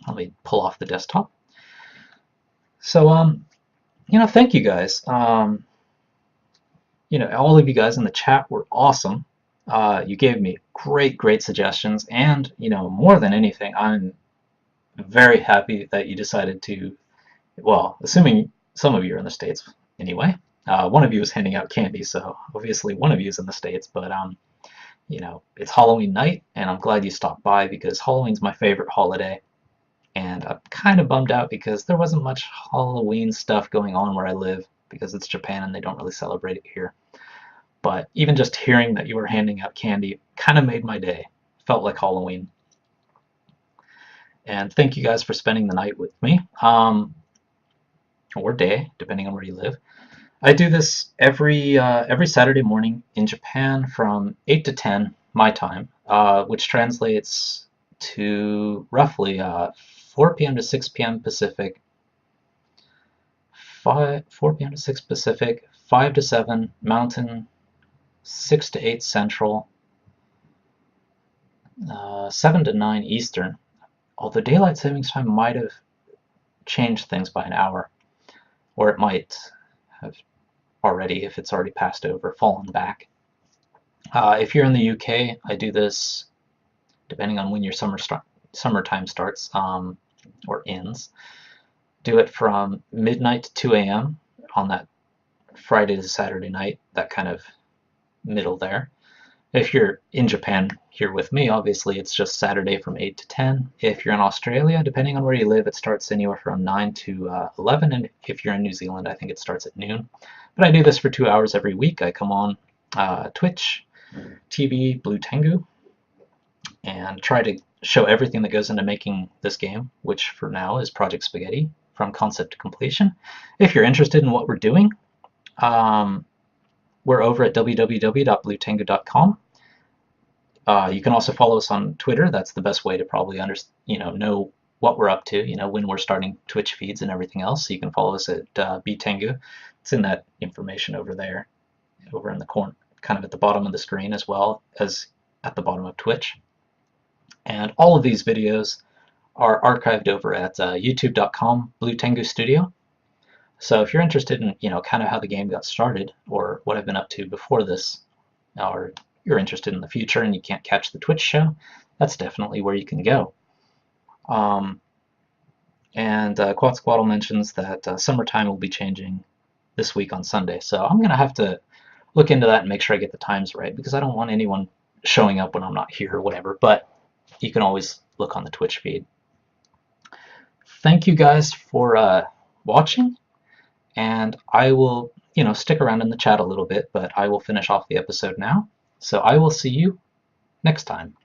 Let me pull off the desktop. So, thank you guys. All of you guys in the chat were awesome. You gave me great suggestions, and more than anything, I'm very happy that you decided to, well, assuming some of you are in the States anyway. One of you is handing out candy, so obviously one of you is in the States, but it's Halloween night, and I'm glad you stopped by because Halloween's my favorite holiday, and I'm kind of bummed out because there wasn't much Halloween stuff going on where I live because it's Japan and they don't really celebrate it here. But even just hearing that you were handing out candy kind of made my day. Felt like Halloween. And thank you guys for spending the night with me, or day, depending on where you live. I do this every Saturday morning in Japan from 8 to 10 my time, which translates to roughly 4 p.m. to 6 p.m. Pacific, 4 p.m. to 6 Pacific, 5 to 7 Mountain, 6 to 8 Central, 7 to 9 Eastern, although Daylight Savings Time might have changed things by an hour, or it might have already, if it's already passed over, fallen back. If you're in the UK, I do this depending on when your summertime starts or ends. Do it from midnight to 2 a.m. on that Friday to Saturday night, that kind of middle there. If you're in Japan here with me, obviously it's just Saturday from 8 to 10. If you're in Australia, depending on where you live, it starts anywhere from 9 to 11. And if you're in New Zealand, I think it starts at noon. But I do this for 2 hours every week. I come on Twitch, TV, Blue Tengu, and try to show everything that goes into making this game, which for now is Project Spaghetti, from concept to completion. If you're interested in what we're doing, we're over at www.bluetengu.com. You can also follow us on Twitter. That's the best way to probably know what we're up to, when we're starting Twitch feeds and everything else. So you can follow us at btengu. It's in that information over there, over in the corner, kind of at the bottom of the screen, as well as at the bottom of Twitch. And all of these videos are archived over at youtube.com Blue Tengu Studio. So if you're interested in, kind of how the game got started or what I've been up to before this, or you're interested in the future and you can't catch the Twitch show, that's definitely where you can go. And Quetzalcoatl mentions that summertime will be changing this week on Sunday. So I'm going to have to look into that and make sure I get the times right, because I don't want anyone showing up when I'm not here or whatever, but you can always look on the Twitch feed. Thank you guys for watching, and I will, stick around in the chat a little bit, but I will finish off the episode now. So I will see you next time.